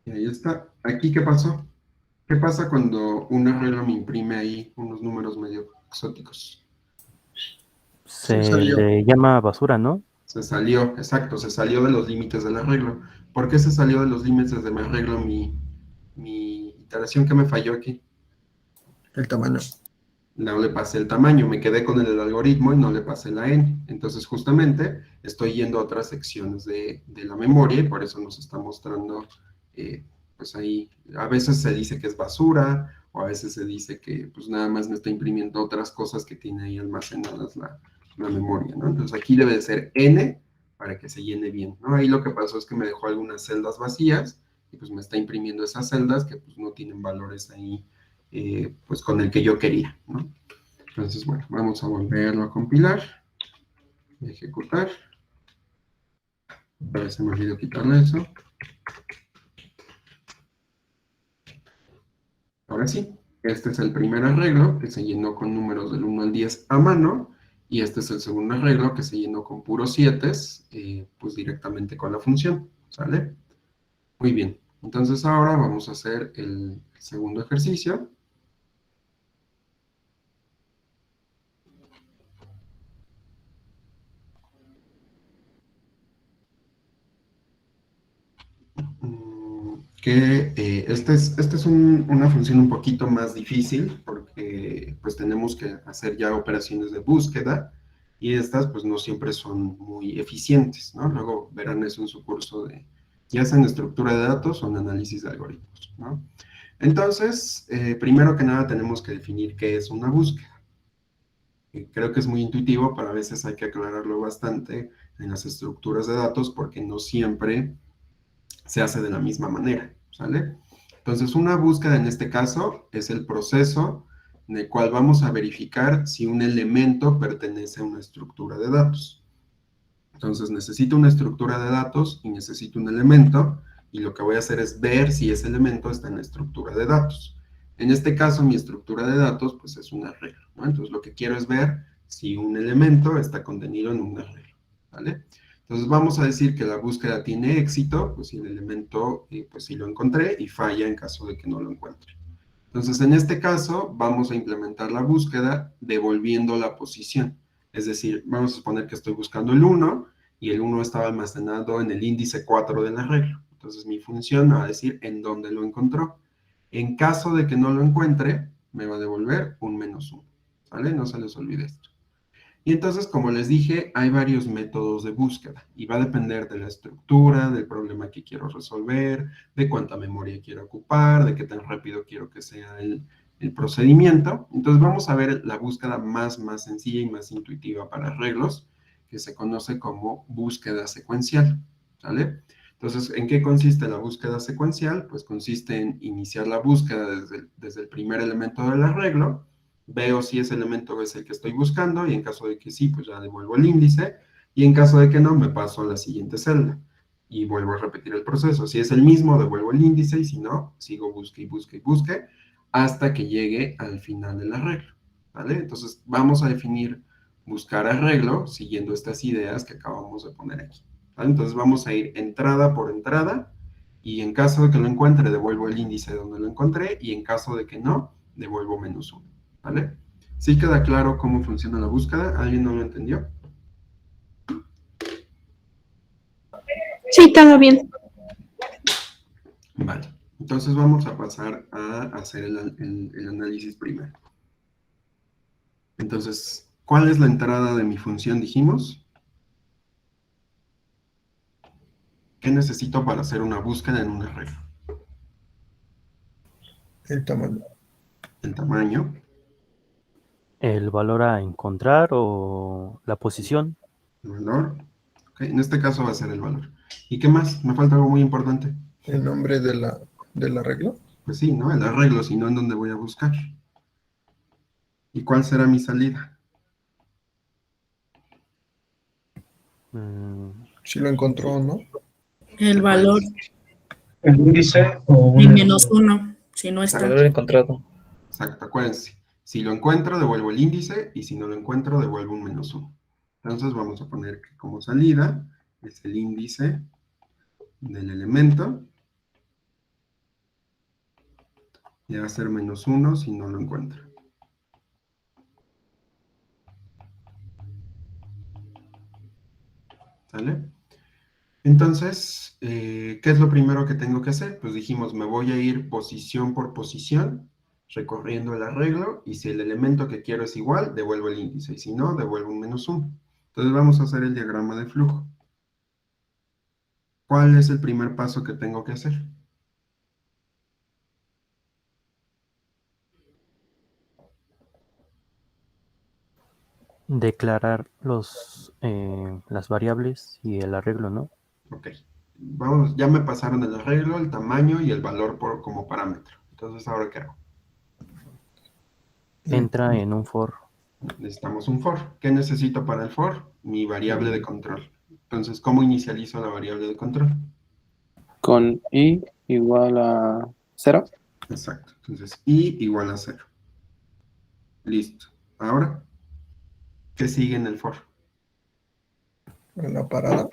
Y ahí está. ¿Aquí qué pasó? ¿Qué pasa cuando un arreglo me imprime ahí unos números medio exóticos? Se salió. le llama basura, ¿no? Se salió, exacto, se salió de los límites del arreglo. ¿Por qué se salió de los límites de mi arreglo mi iteración que me falló aquí? El tamaño. No le pasé el tamaño, me quedé con el algoritmo y no le pasé la n. Entonces, justamente, estoy yendo a otras secciones de la memoria y por eso nos está mostrando, pues ahí, a veces se dice que es basura, o a veces se dice que pues nada más me está imprimiendo otras cosas que tiene ahí almacenadas la memoria, ¿no? Entonces, aquí debe de ser n para que se llene bien, ¿no? Ahí lo que pasó es que me dejó algunas celdas vacías y pues me está imprimiendo esas celdas que pues no tienen valores ahí pues con el que yo quería, ¿no? Entonces, bueno, vamos a volverlo a compilar, ejecutar. A ver, se me olvidó quitarle eso. Ahora sí, este es el primer arreglo que se llenó con números del 1 al 10 a mano, y este es el segundo arreglo que se llenó con puros 7, pues directamente con la función, ¿sale? Muy bien, entonces ahora vamos a hacer el segundo ejercicio. Que esta es una función un poquito más difícil porque pues tenemos que hacer ya operaciones de búsqueda y estas pues no siempre son muy eficientes, ¿no? Luego verán eso en su curso de ya sea en estructura de datos o en análisis de algoritmos, ¿no? Entonces, primero que nada tenemos que definir qué es una búsqueda. Creo que es muy intuitivo, pero a veces hay que aclararlo bastante en las estructuras de datos porque no siempre se hace de la misma manera, ¿sale? Entonces, una búsqueda en este caso es el proceso en el cual vamos a verificar si un elemento pertenece a una estructura de datos. Entonces, necesito una estructura de datos y necesito un elemento, y lo que voy a hacer es ver si ese elemento está en la estructura de datos. En este caso, mi estructura de datos, pues es un arreglo, ¿no? Entonces, lo que quiero es ver si un elemento está contenido en un arreglo, ¿vale? Entonces vamos a decir que la búsqueda tiene éxito, pues si el elemento, pues si lo encontré, y falla en caso de que no lo encuentre. Entonces en este caso vamos a implementar la búsqueda devolviendo la posición. Es decir, vamos a suponer que estoy buscando el 1 y el 1 estaba almacenado en el índice 4 del arreglo. Entonces mi función me va a decir en dónde lo encontró. En caso de que no lo encuentre, me va a devolver un -1. ¿Vale? No se les olvide esto. Y entonces, como les dije, hay varios métodos de búsqueda y va a depender de la estructura, del problema que quiero resolver, de cuánta memoria quiero ocupar, de qué tan rápido quiero que sea el procedimiento. Entonces vamos a ver la búsqueda más sencilla y más intuitiva para arreglos, que se conoce como búsqueda secuencial, ¿vale? Entonces, ¿en qué consiste la búsqueda secuencial? Pues consiste en iniciar la búsqueda desde el primer elemento del arreglo, veo si ese elemento es el que estoy buscando, y en caso de que sí, pues ya devuelvo el índice, y en caso de que no, me paso a la siguiente celda, y vuelvo a repetir el proceso. Si es el mismo, devuelvo el índice, y si no, sigo busque y busque y busque, hasta que llegue al final del arreglo, ¿vale? Entonces, vamos a definir buscar arreglo, siguiendo estas ideas que acabamos de poner aquí, ¿vale? Entonces, vamos a ir entrada por entrada, y en caso de que lo encuentre, devuelvo el índice donde lo encontré, y en caso de que no, devuelvo -1. ¿Vale? ¿Sí queda claro cómo funciona la búsqueda? ¿Alguien no lo entendió? Sí, todo bien. Vale. Entonces vamos a pasar a hacer el análisis primero. Entonces, ¿cuál es la entrada de mi función, dijimos? ¿Qué necesito para hacer una búsqueda en un arreglo? El tamaño. El tamaño. El valor a encontrar o la posición. El valor. Okay. En este caso va a ser el valor. ¿Y qué más? Me falta algo muy importante. El nombre del arreglo. Pues sí, ¿no? El arreglo, si no, ¿en dónde voy a buscar? ¿Y cuál será mi salida? Si lo encontró o no. El valor, El índice o el un -1, si no está. Valor encontrado. Exacto, acuérdense. Si lo encuentro, devuelvo el índice, y si no lo encuentro, devuelvo un -1. Entonces vamos a poner que como salida es el índice del elemento, y va a ser -1 si no lo encuentro. ¿Sale? Entonces, ¿qué es lo primero que tengo que hacer? Pues dijimos, me voy a ir posición por posición, recorriendo el arreglo, y si el elemento que quiero es igual, devuelvo el índice, y si no, devuelvo un -1. Entonces vamos a hacer el diagrama de flujo. ¿Cuál es el primer paso que tengo que hacer? Declarar las variables y el arreglo, ¿no? Ok. Vamos, ya me pasaron el arreglo, el tamaño y el valor como parámetro. Entonces, ¿ahora qué hago? entra en un for. Necesitamos un for. ¿Qué necesito para el for? Mi variable de control. Entonces, ¿cómo inicializo la variable de control? Con i igual a 0. Exacto. Entonces, i igual a 0. Listo. Ahora, ¿qué sigue en el for? En la parada.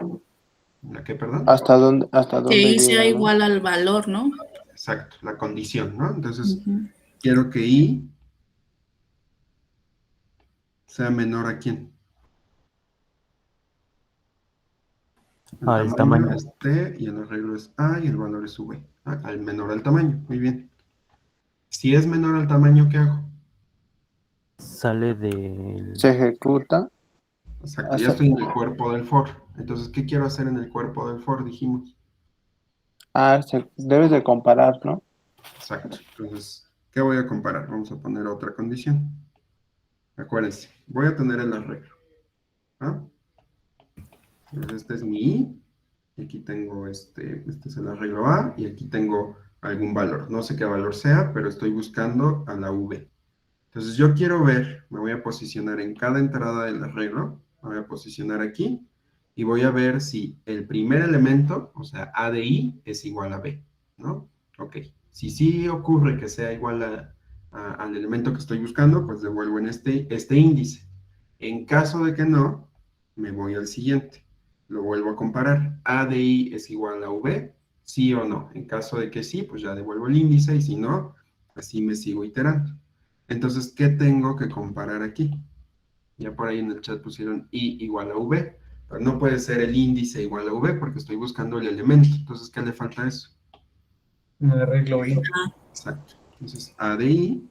¿La qué, perdón? ¿Hasta dónde Que i llega, sea no? igual al valor, ¿no? Exacto, la condición, ¿no? Entonces, Ujú. quiero que i sea menor a quién. Al tamaño. es t y el arreglo es a y el valor es v. Al menor al tamaño, muy bien. Si es menor al tamaño, ¿qué hago? Sale del... Se ejecuta. Exacto, ya estoy en el cuerpo del for. Entonces, ¿qué quiero hacer en el cuerpo del for? Dijimos. Debes de comparar, ¿no? Exacto. Entonces, ¿qué voy a comparar? Vamos a poner otra condición. Acuérdense, voy a tener el arreglo. ¿Ah? Entonces, este es mi i. Y aquí tengo este es el arreglo A. Y aquí tengo algún valor. No sé qué valor sea, pero estoy buscando a la v. Entonces, yo quiero ver, me voy a posicionar en cada entrada del arreglo. Me voy a posicionar aquí. Y voy a ver si el primer elemento, o sea, a de i, es igual a b, ¿no? Ok. Si sí ocurre que sea igual al elemento que estoy buscando, pues devuelvo en este índice. En caso de que no, me voy al siguiente. Lo vuelvo a comparar. A de i es igual a v, sí o no. En caso de que sí, pues ya devuelvo el índice, y si no, así me sigo iterando. Entonces, ¿qué tengo que comparar aquí? Ya por ahí en el chat pusieron i igual a v, pero no puede ser el índice igual a v porque estoy buscando el elemento. Entonces, ¿qué le falta a eso? Un arreglo i. Exacto. Entonces, a de i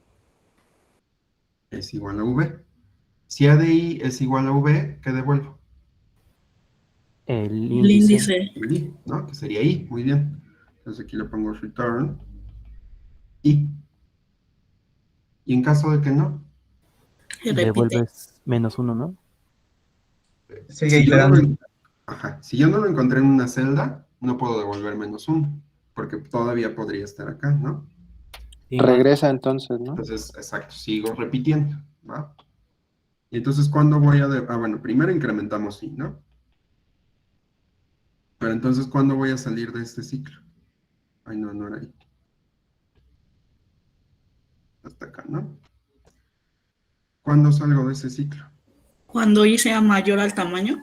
es igual a v. Si a de i es igual a v, ¿qué devuelvo? El El índice. índice. El i, ¿no? Que sería i, muy bien. Entonces aquí le pongo return i. Y en caso de que no, Se repite. Devuelves -1, ¿no? Sigue si yo no iterando. si yo no lo encontré en una celda, no puedo devolver -1, porque todavía podría estar acá, ¿no? Sí, Regresa entonces, ¿no? Entonces, exacto, sigo repitiendo, ¿va? Y entonces, ¿cuándo voy a...? Bueno, primero incrementamos i, ¿no? Pero entonces, ¿cuándo voy a salir de este ciclo? Ay, no, no era ahí. Hasta acá, ¿no? ¿Cuándo salgo de ese ciclo? Cuando i sea mayor al tamaño.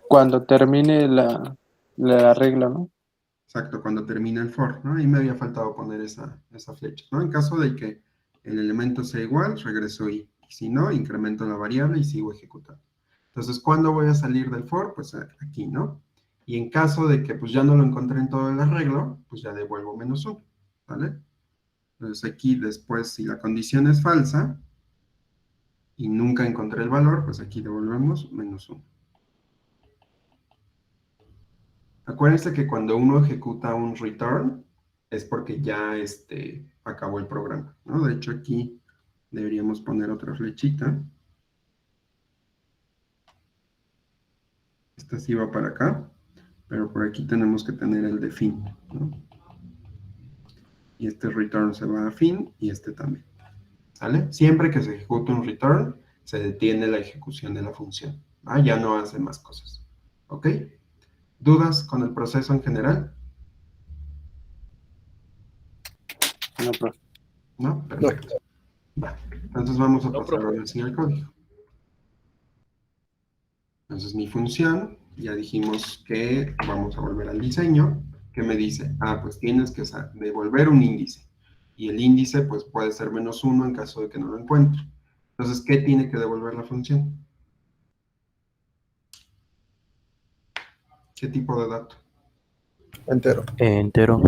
Cuando termine la regla, ¿no? Exacto, cuando termina el for, ¿no? Ahí me había faltado poner esa flecha, ¿no? En caso de que el elemento sea igual, regreso i. Y si no, incremento la variable y sigo ejecutando. Entonces, ¿cuándo voy a salir del for? Pues aquí, ¿no? Y en caso de que pues ya no lo encontré en todo el arreglo, pues ya devuelvo -1, ¿vale? Entonces aquí después, si la condición es falsa y nunca encontré el valor, pues aquí devolvemos -1. Acuérdense que cuando uno ejecuta un return, es porque ya acabó el programa, ¿no? De hecho, aquí deberíamos poner otra flechita. Esta sí va para acá, pero por aquí tenemos que tener el de fin, ¿no? Y este return se va a fin y este también, ¿sale? Siempre que se ejecute un return, se detiene la ejecución de la función, ¿va? Ya no hace más cosas, ¿ok? ¿Dudas con el proceso en general? No, profe. ¿No? Perfecto. Va. Entonces vamos a pasar ahora sí al código. Entonces mi función, ya dijimos que vamos a volver al diseño. ¿Qué me dice? Ah, pues tienes que devolver un índice. Y el índice pues puede ser -1 en caso de que no lo encuentre. Entonces, ¿qué tiene que devolver la función? ¿Qué tipo de dato? Entero. Entero.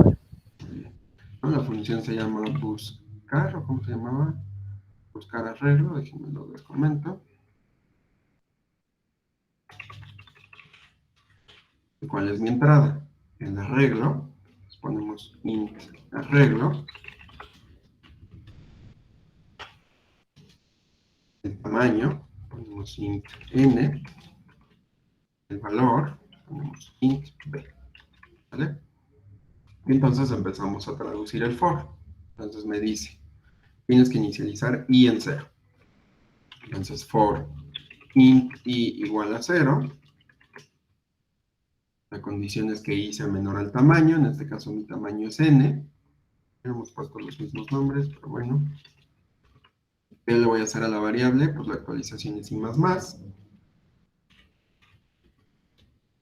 ¿No? La función se llama buscar, ¿o cómo se llamaba? Buscar arreglo, déjenme lo comento. ¿Cuál es mi entrada? El arreglo, pues ponemos int arreglo. El tamaño, ponemos int n. El valor, ponemos int b. ¿Vale? Y entonces empezamos a traducir el for. Entonces me dice, tienes que inicializar i en 0. Entonces, for int i igual a 0. La condición es que i sea menor al tamaño, en este caso mi tamaño es n. Hemos puesto los mismos nombres, pero bueno. ¿Qué le voy a hacer a la variable? Pues la actualización es i más más.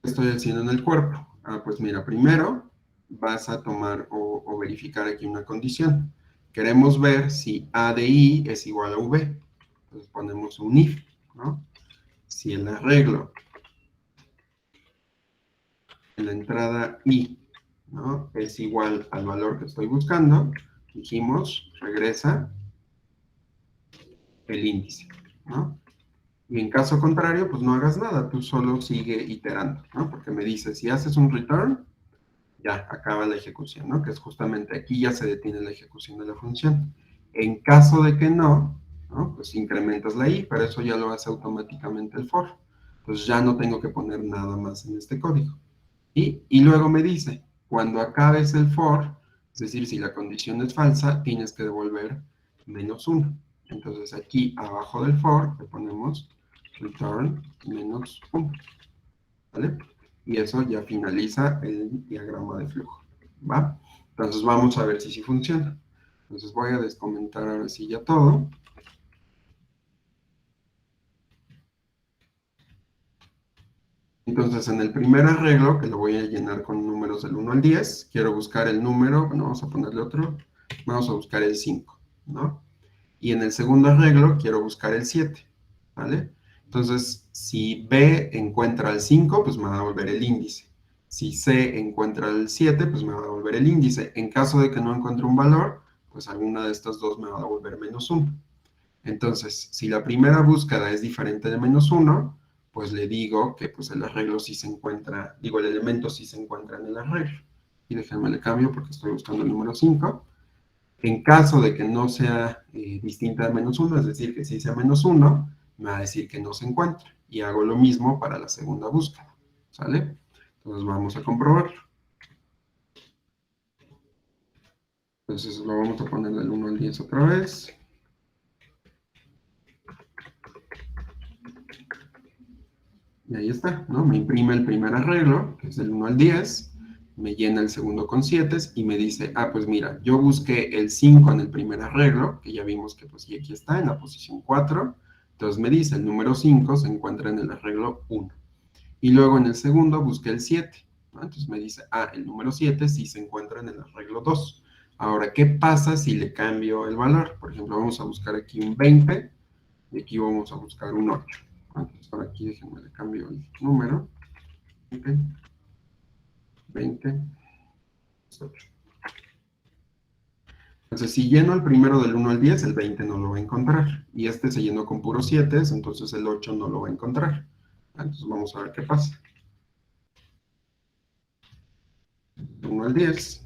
¿Qué estoy haciendo en el cuerpo? Ah, pues mira, primero vas a tomar o verificar aquí una condición. Queremos ver si a de i es igual a v. Entonces ponemos un if, ¿no? Si el arreglo en la entrada i, ¿no?, es igual al valor que estoy buscando, dijimos, regresa el índice, ¿no? Y en caso contrario, pues no hagas nada, tú solo sigue iterando, ¿no? Porque me dice, si haces un return, ya acaba la ejecución, ¿no? Que es justamente aquí ya se detiene la ejecución de la función. En caso de que no, ¿no?, pues incrementas la i, pero eso ya lo hace automáticamente el for. Entonces ya no tengo que poner nada más en este código. Y luego me dice, cuando acabes el for, es decir, si la condición es falsa, tienes que devolver -1. Entonces aquí abajo del for le ponemos return -1, ¿vale? Y eso ya finaliza el diagrama de flujo, ¿va? Entonces vamos a ver si sí funciona. Entonces voy a descomentar ahora sí ya todo. Entonces, en el primer arreglo, que lo voy a llenar con números del 1 al 10, quiero buscar el número, bueno, vamos a ponerle otro, vamos a buscar el 5, ¿no? Y en el segundo arreglo, quiero buscar el 7, ¿vale? Entonces, si B encuentra el 5, pues me va a devolver el índice. Si C encuentra el 7, pues me va a devolver el índice. En caso de que no encuentre un valor, pues alguna de estas dos me va a devolver -1. Entonces, si la primera búsqueda es diferente de -1, pues le digo que pues el arreglo sí se encuentra, digo, el elemento sí se encuentra en el arreglo. Y déjenme le cambio porque estoy buscando el número 5. En caso de que no sea distinta de -1, es decir, que sí sea -1, me va a decir que no se encuentra. Y hago lo mismo para la segunda búsqueda, ¿sale? Entonces vamos a comprobarlo. Entonces lo vamos a poner del 1 al 10 otra vez. Y ahí está, ¿no? Me imprime el primer arreglo, que es del 1 al 10, me llena el segundo con 7 y me dice, ah, pues mira, yo busqué el 5 en el primer arreglo, que ya vimos que pues y aquí está, en la posición 4, entonces me dice, el número 5 se encuentra en el arreglo 1. Y luego en el segundo busqué el 7, ¿no? Entonces me dice, ah, el número 7 sí se encuentra en el arreglo 2. Ahora, ¿qué pasa si le cambio el valor? Por ejemplo, vamos a buscar aquí un 20, y aquí vamos a buscar un 8. Entonces, ahora aquí déjenme le cambio el número. 20, 8. Entonces, si lleno el primero del 1 al 10, el 20 no lo va a encontrar. Y este se llenó con puros 7, entonces el 8 no lo va a encontrar. Entonces, vamos a ver qué pasa. 1 al 10.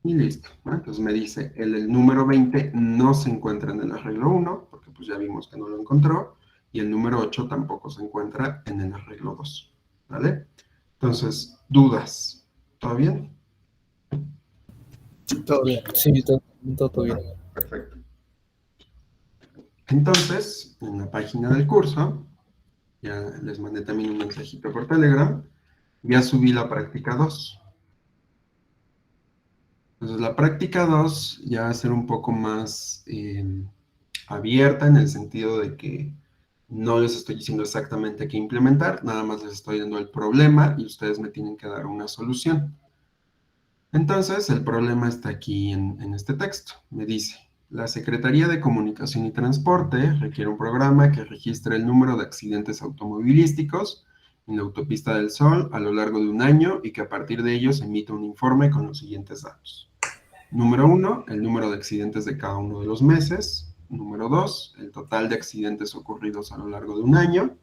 Y listo, ¿no? Entonces me dice, el número 20 no se encuentra en el arreglo 1, porque pues ya vimos que no lo encontró, y el número 8 tampoco se encuentra en el arreglo 2, ¿vale? Entonces, ¿dudas? ¿Todo bien? Todo bien. Sí, todo bien. Perfecto. Entonces, en la página del curso, ya les mandé también un mensajito por Telegram, ya subí la práctica 2. Entonces, la práctica 2 ya va a ser un poco más abierta en el sentido de que no les estoy diciendo exactamente qué implementar, nada más les estoy dando el problema y ustedes me tienen que dar una solución. Entonces, el problema está aquí en este texto. Me dice, la Secretaría de Comunicación y Transporte requiere un programa que registre el número de accidentes automovilísticos en la autopista del Sol a lo largo de un año y que a partir de ellos emita un informe con los siguientes datos. Número 1, el número de accidentes de cada uno de los meses. Número 2, el total de accidentes ocurridos a lo largo de un año.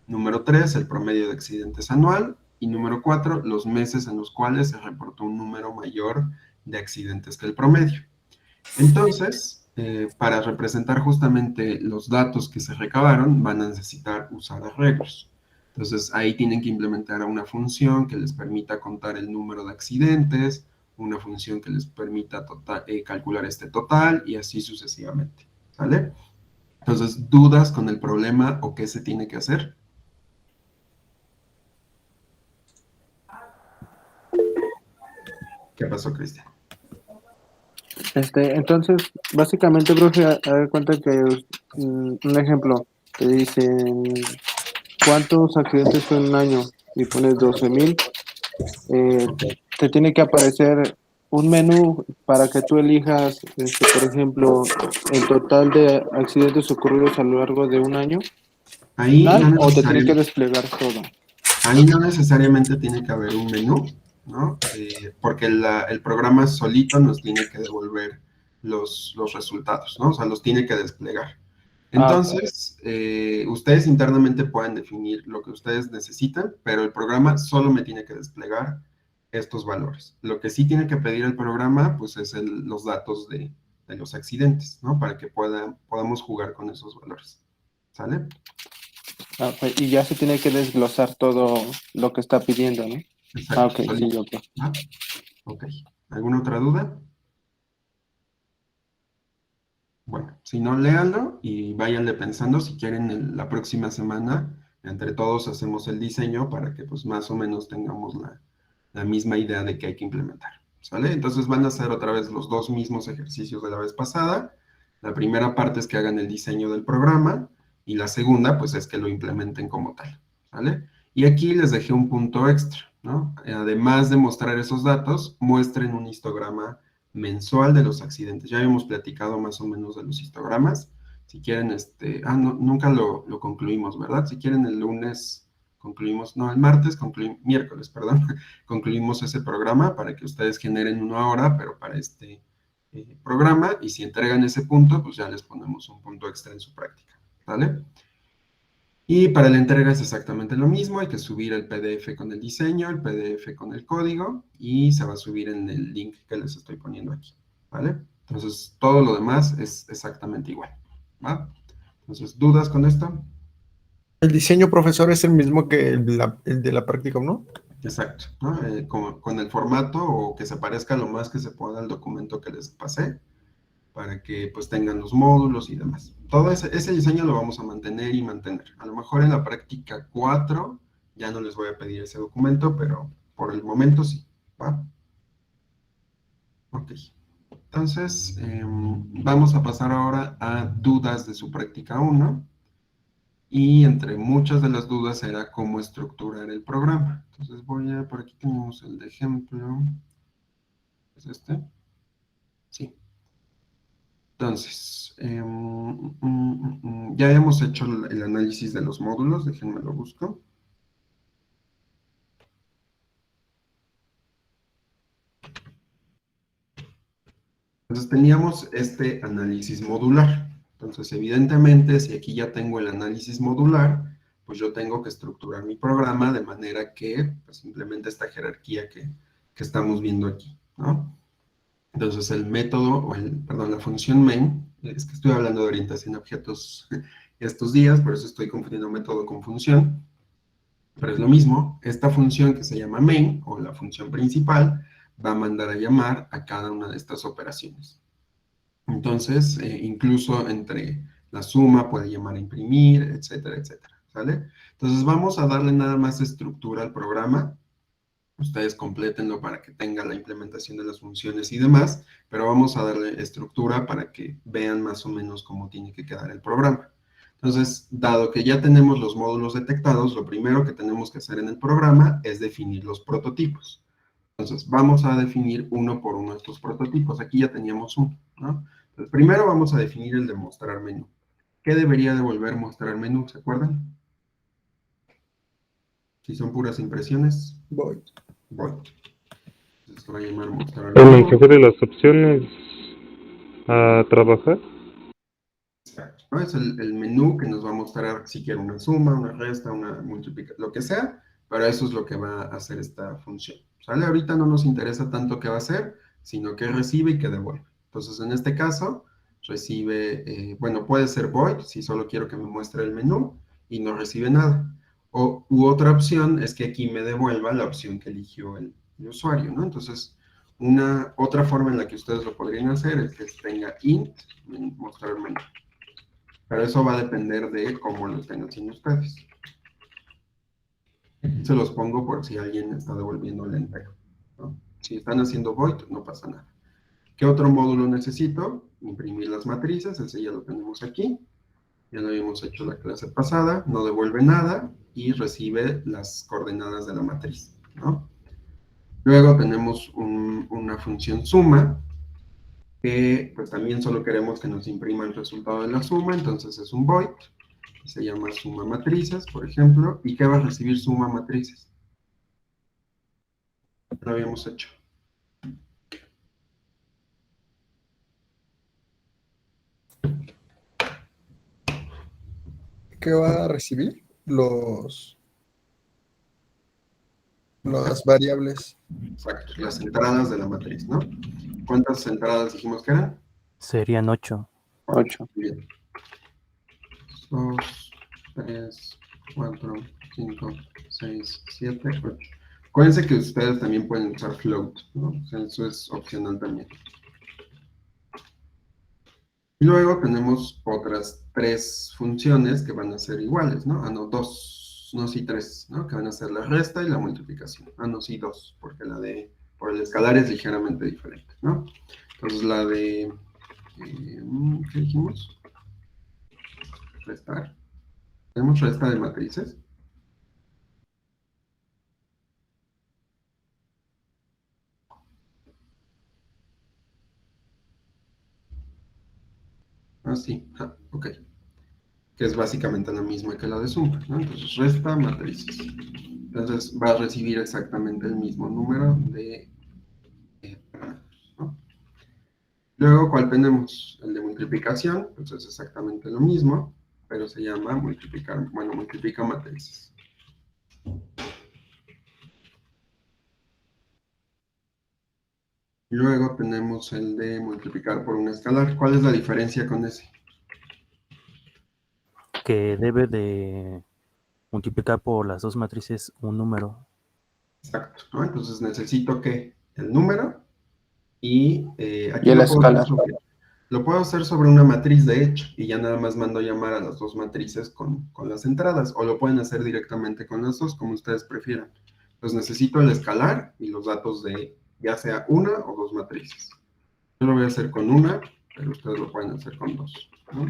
Número 3, el promedio de accidentes anual. Y número 4, los meses en los cuales se reportó un número mayor de accidentes que el promedio. Entonces, para representar justamente los datos que se recabaron, van a necesitar usar arreglos. Entonces, ahí tienen que implementar una función que les permita contar el número de accidentes, una función que les permita calcular este total y así sucesivamente, ¿sale? Entonces, ¿dudas con el problema o qué se tiene que hacer? ¿Qué pasó, Cristian? Entonces, básicamente, profe, a dar cuenta que un ejemplo, te dicen cuántos accidentes fue en un año y pones 12,000, te tiene que aparecer un menú para que tú elijas, por ejemplo, el total de accidentes ocurridos a lo largo de un año, Ahí no o te tiene que necesariamente, desplegar todo. ahí no necesariamente tiene que haber un menú, ¿no? Porque el programa solito nos tiene que devolver los resultados, ¿no? O sea, los tiene que desplegar. Entonces, ustedes internamente pueden definir lo que ustedes necesitan, pero el programa solo me tiene que desplegar estos valores. Lo que sí tiene que pedir el programa, pues es los datos de los accidentes, ¿no? Para que podamos jugar con esos valores. ¿Sale? Pues, y ya se tiene que desglosar todo lo que está pidiendo, ¿no? Exacto. Ok, sí, ok. ¿Ah? Ok. ¿Alguna otra duda? Bueno, si no, léanlo y váyanle pensando. Si quieren, la próxima semana, entre todos hacemos el diseño para que pues más o menos tengamos la misma idea de qué hay que implementar. ¿Sale? Entonces van a hacer otra vez los dos mismos ejercicios de la vez pasada. La primera parte es que hagan el diseño del programa y la segunda pues es que lo implementen como tal. ¿Sale? Y aquí les dejé un punto extra, ¿no? Además de mostrar esos datos, muestren un histograma mensual de los accidentes. Ya habíamos platicado más o menos de los histogramas. Si quieren, no, nunca lo concluimos, ¿verdad? Si quieren el lunes concluimos, no, el martes, miércoles, perdón, concluimos ese programa para que ustedes generen una hora, pero para este programa, y si entregan ese punto, pues ya les ponemos un punto extra en su práctica, ¿vale? Y para la entrega es exactamente lo mismo, hay que subir el PDF con el diseño, el PDF con el código, y se va a subir en el link que les estoy poniendo aquí, ¿vale? Entonces, todo lo demás es exactamente igual, ¿va? Entonces, ¿dudas con esto? El diseño, profesor, es el mismo que el de la práctica, ¿no? Exacto, ¿no? Con el formato o que se parezca lo más que se pueda al documento que les pasé, para que pues tengan los módulos y demás. Todo ese diseño lo vamos a mantener y mantener. A lo mejor en la práctica 4 ya no les voy a pedir ese documento, pero por el momento sí, ¿va? Ok. Entonces, vamos a pasar ahora a dudas de su práctica 1. Y entre muchas de las dudas era cómo estructurar el programa. Entonces por aquí tenemos el de ejemplo. ¿Es este? Sí. Entonces, ya hemos hecho el análisis de los módulos, déjenme lo busco. Entonces teníamos este análisis modular. Entonces, evidentemente, si aquí ya tengo el análisis modular, pues yo tengo que estructurar mi programa de manera que pues, implemente esta jerarquía que estamos viendo aquí, ¿no? Entonces el método, perdón, la función main, es que estoy hablando de orientación a objetos estos días, por eso estoy confundiendo método con función, pero es lo mismo. Esta función que se llama main, o la función principal, va a mandar a llamar a cada una de estas operaciones. Entonces, incluso entre la suma puede llamar a imprimir, etcétera, etcétera, ¿sale? Entonces vamos a darle nada más estructura al programa. Ustedes complétenlo para que tenga la implementación de las funciones y demás, pero vamos a darle estructura para que vean más o menos cómo tiene que quedar el programa. Entonces, dado que ya tenemos los módulos detectados, lo primero que tenemos que hacer en el programa es definir los prototipos. Entonces, vamos a definir uno por uno estos prototipos. Aquí ya teníamos uno, ¿no? Entonces, primero vamos a definir el de mostrar menú. ¿Qué debería devolver mostrar menú? ¿Se acuerdan? Si son puras impresiones. Voy. Entonces, va a llamar mostrar El menú. mensaje de las opciones a trabajar. Exacto, ¿no? Es el menú que nos va a mostrar si quiere una suma, una resta, una multiplicación, lo que sea, pero eso es lo que va a hacer esta función. ¿Sale? Ahorita no nos interesa tanto qué va a hacer, sino qué recibe y qué devuelve. Entonces, en este caso, recibe, bueno, puede ser void, si solo quiero que me muestre el menú y no recibe nada. U otra opción es que aquí me devuelva la opción que eligió el usuario, ¿no? Entonces, Otra forma en la que ustedes lo podrían hacer es que tenga int, mostrar menú. Pero eso va a depender de cómo lo estén haciendo ustedes. Se los pongo por si alguien está devolviendo el entero, ¿no? Si están haciendo void, no pasa nada. ¿Qué otro módulo necesito? Imprimir las matrices, ese ya lo tenemos aquí. Ya lo habíamos hecho la clase pasada, no devuelve nada y recibe las coordenadas de la matriz, ¿no? Luego tenemos una función suma, que pues también solo queremos que nos imprima el resultado de la suma, entonces es un void, se llama suma matrices, por ejemplo, ¿y qué va a recibir suma matrices? Lo habíamos hecho. ¿Qué va a recibir? Las variables. Exacto, las entradas de la matriz, ¿no? ¿Cuántas entradas dijimos que eran? Serían 8. 8. Bien. 2, 3, 4, 5, 6, 7, 8. Acuérdense que ustedes también pueden usar float, ¿no? O sea, eso es opcional también. Y luego tenemos otras 3 funciones que van a ser iguales, ¿no? Ah, no, 2, no, sí 3, ¿no? Que van a ser la resta y la multiplicación. Ah, no, sí 2, porque por el escalar es ligeramente diferente, ¿no? Entonces la de, ¿qué dijimos? Restar. ¿Tenemos resta de matrices? Ah, sí, ok. Que es básicamente la misma que la de suma, ¿no? Entonces, resta matrices. Entonces, va a recibir exactamente el mismo número de parámetros, ¿no? Luego, ¿cuál tenemos? El de multiplicación, pues es exactamente lo mismo, pero se llama multiplicar, bueno, multiplica matrices. Luego tenemos el de multiplicar por un escalar. ¿Cuál es la diferencia con ese? Que debe de multiplicar por las dos matrices un número. Exacto, ¿no? Entonces necesito que el número y aquí Y el lo puedo hacer escalar. lo puedo hacer sobre una matriz, de hecho, y ya nada más mando llamar a las dos matrices con las entradas, o lo pueden hacer directamente con las dos, como ustedes prefieran. Entonces necesito el escalar y los datos de ya sea una o dos matrices. Yo lo voy a hacer con una, pero ustedes lo pueden hacer con dos, ¿no?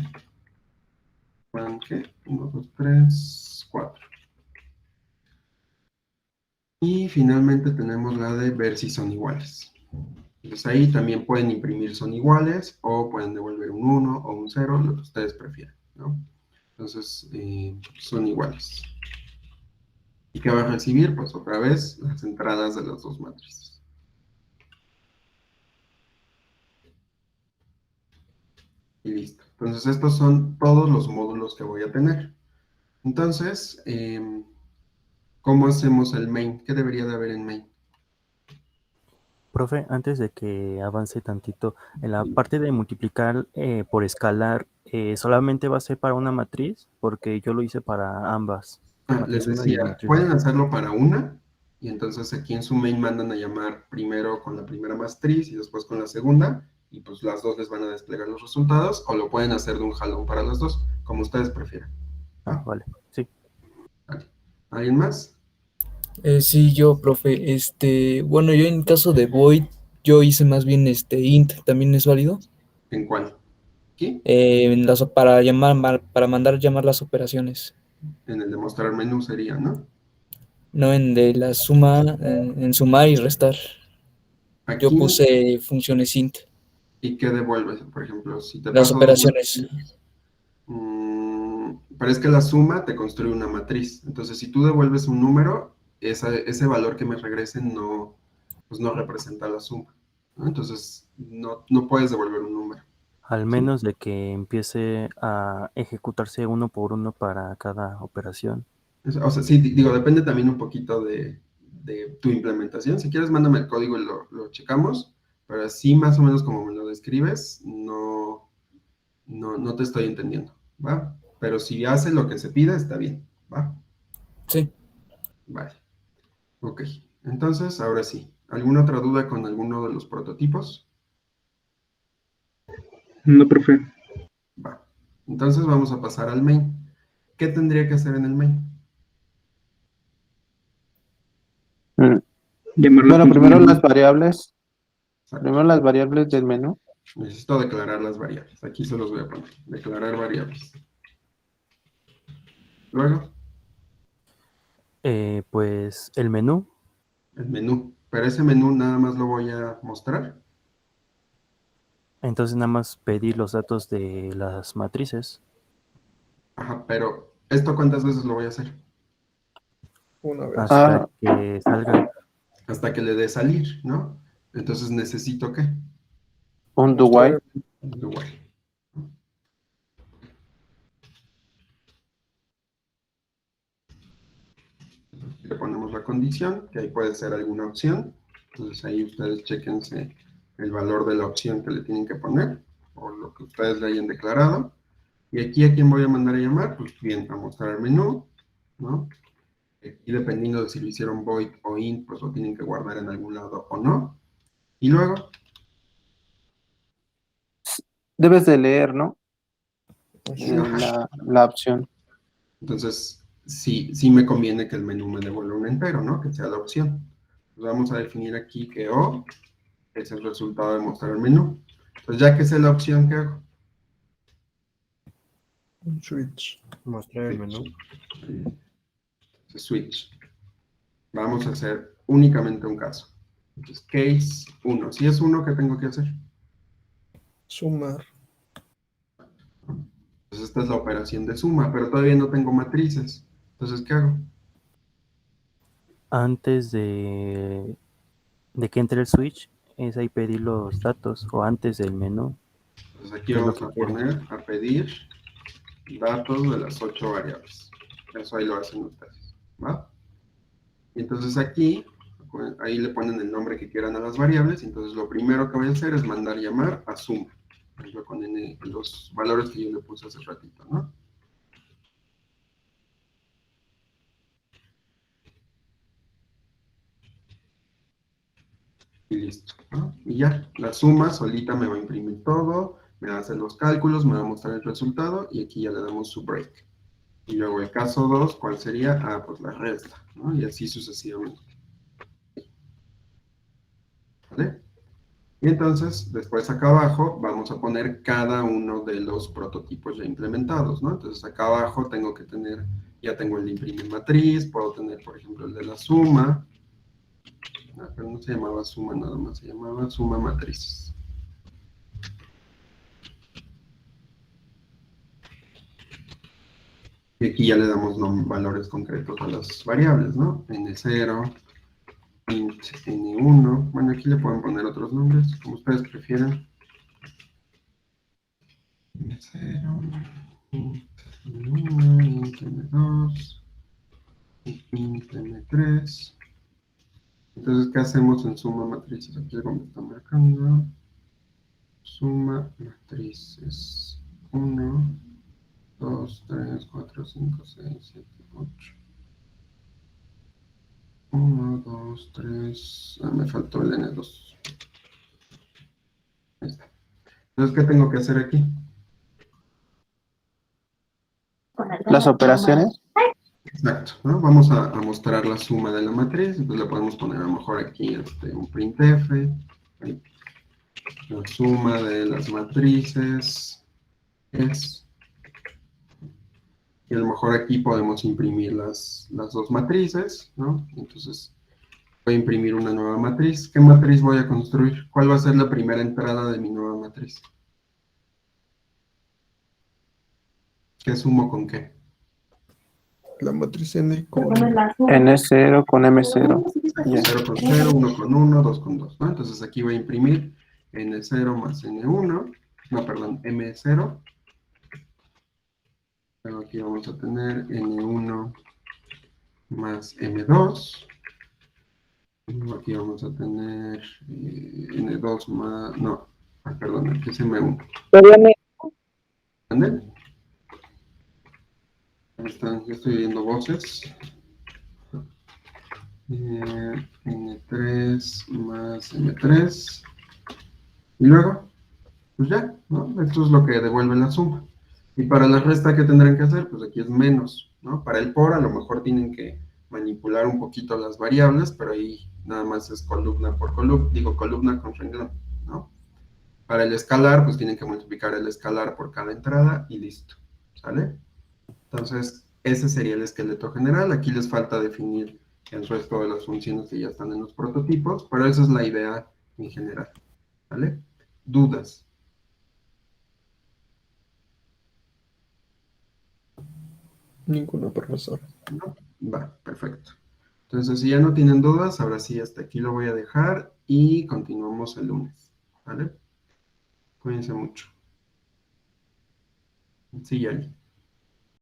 ¿Qué? 1, 2, 3, 4. Y finalmente tenemos la de ver si son iguales. Entonces ahí también pueden imprimir son iguales o pueden devolver un 1 o un 0, lo que ustedes prefieran, ¿no? Entonces son iguales. ¿Y qué va a recibir? Pues otra vez las entradas de las dos matrices. Y listo. Entonces estos son todos los módulos que voy a tener. Entonces, ¿cómo hacemos el main? ¿Qué debería de haber en main? Profe, antes de que avance tantito, en la parte de multiplicar por escalar, ¿solamente va a ser para una matriz? Porque yo lo hice para ambas. Les Matriz 1 y decía, matriz pueden 2. hacerlo para una, y entonces aquí en su main mandan a llamar primero con la primera matriz y después con la segunda, y pues las dos les van a desplegar los resultados, o lo pueden hacer de un jalón para las dos, como ustedes prefieran. Ah, vale, sí. Vale. ¿Alguien más? Sí, yo, profe. Bueno, yo en caso de void, yo hice más bien int, ¿también es válido? ¿En cuál? ¿Aquí? Para mandar llamar las operaciones. En el de mostrar menú sería, ¿no? No en de la suma, en sumar y restar. Yo Aquí, puse funciones int, ¿y qué devuelves? Por ejemplo, si te las paso dos operaciones. matrices, pero es que la suma te construye una matriz. Entonces, si tú devuelves un número, ese valor que me regrese pues no representa la suma, ¿no? Entonces, no puedes devolver un número. Al menos de que empiece a ejecutarse uno por uno para cada operación. O sea, sí, digo, depende también un poquito de tu implementación. Si quieres, mándame el código y lo checamos, pero así más o menos como me lo describes, no te estoy entendiendo, ¿va? Pero si hace lo que se pide, está bien, ¿va? Sí. Vale. Ok. Entonces, ahora sí, ¿Alguna otra duda con alguno de los prototipos? No, profe. Va. Entonces vamos a pasar al main. ¿Qué tendría que hacer en el main? Llamar la Bueno, función primero menú. las variables. Exacto. Primero las variables del menú. Necesito declarar las variables. Aquí se los voy a poner. Declarar variables. Luego, Pues el menú. el menú. Pero ese menú nada más lo voy a mostrar. Entonces nada más pedir los datos de las matrices. Ajá, pero ¿esto cuántas veces lo voy a hacer? Una vez. Hasta que salga. Hasta que le dé salir, ¿no? Entonces necesito ¿qué? Un do while. Do while. Le ponemos la condición, que ahí puede ser alguna opción. Entonces ahí ustedes chequense el valor de la opción que le tienen que poner, o lo que ustedes le hayan declarado. Y aquí a quién voy a mandar a llamar, pues bien, a mostrar el menú, ¿no? Y dependiendo de si lo hicieron void o int, pues lo tienen que guardar en algún lado o no. Y luego, Debes de leer, ¿no? ajá. La opción. Entonces, sí me conviene que el menú me devuelva un entero, ¿no? Que sea la opción. Pues vamos a definir aquí que O es el resultado de mostrar el menú. Entonces, ya que sé la opción, ¿qué hago? Un switch. Mostrar el menú. Switch. Vamos a hacer únicamente un caso. Entonces, case 1. Si es 1, ¿qué tengo que hacer? Sumar. Entonces, esta es la operación de suma, pero todavía no tengo matrices. Entonces, ¿qué hago? Antes de que entre el switch, es ahí pedir los datos, o antes del menú. Entonces, aquí ¿Qué es lo vamos que a quieren? poner, a pedir datos de las 8 variables. Eso ahí lo hacen ustedes, ¿va? Y entonces aquí, ahí le ponen el nombre que quieran a las variables, y entonces lo primero que voy a hacer es mandar llamar a suma. Por ejemplo, con los valores que yo le puse hace ratito, ¿no? Y listo, ¿no? Y ya, la suma solita me va a imprimir todo, me va a hacer los cálculos, me va a mostrar el resultado, y aquí ya le damos su break. Y luego el caso 2, ¿cuál sería? Ah, pues la resta, ¿no? Y así sucesivamente. ¿Vale? Y entonces, después acá abajo, vamos a poner cada uno de los prototipos ya implementados, ¿no? Entonces acá abajo tengo que tener, ya tengo el de imprimir matriz, puedo tener, por ejemplo, el de la suma. Ah, pero no se llamaba suma nada más, se llamaba suma matrices. Y aquí ya le damos valores concretos a las variables, ¿no? N0, int N1. Bueno, aquí le pueden poner otros nombres, como ustedes prefieran. N0, int N1, int N2, int N3. Entonces, ¿qué hacemos en suma matrices? Aquí es donde está marcando. Suma matrices 1, 2, 3, 4, 5, 6, 7, 8. 1, 2, 3. Ah, me faltó el N2. Ahí está. Entonces, ¿qué tengo que hacer aquí? Las operaciones. Exacto, ¿no? Vamos a mostrar la suma de la matriz. Entonces, le podemos poner a lo mejor aquí un printf. ¿Vale? La suma de las matrices es. Y a lo mejor aquí podemos imprimir las dos matrices, ¿no? Entonces, voy a imprimir una nueva matriz. ¿Qué matriz voy a construir? ¿Cuál va a ser la primera entrada de mi nueva matriz? ¿Qué sumo con qué? La matriz N con N0 con M0. Ya. 0 con 0, 1 con 1, 2 con 2, ¿no? Entonces aquí voy a imprimir N0 más N1, no, perdón, M0. Luego aquí vamos a tener N1 más M2. Luego aquí vamos a tener N2 más, no, perdón, aquí es M1. ¿Entienden? Ahí están, yo estoy oyendo voces. N3 más M3. Y luego, pues ya, ¿no? Esto es lo que devuelve la suma. Y para la resta, ¿qué tendrán que hacer? Pues aquí es menos, ¿no? Para el por, a lo mejor tienen que manipular un poquito las variables, pero ahí nada más es columna por columna, digo columna con renglón, ¿no? Para el escalar, pues tienen que multiplicar el escalar por cada entrada y listo, ¿sale? Entonces, ese sería el esqueleto general. Aquí les falta definir el resto de las funciones que ya están en los prototipos, pero esa es la idea en general, ¿vale? ¿Dudas? Ninguno, profesor. ¿No? Va, perfecto. Entonces, si ya no tienen dudas, ahora sí, hasta aquí lo voy a dejar y continuamos el lunes, ¿vale? Cuídense mucho. Sí, Yali.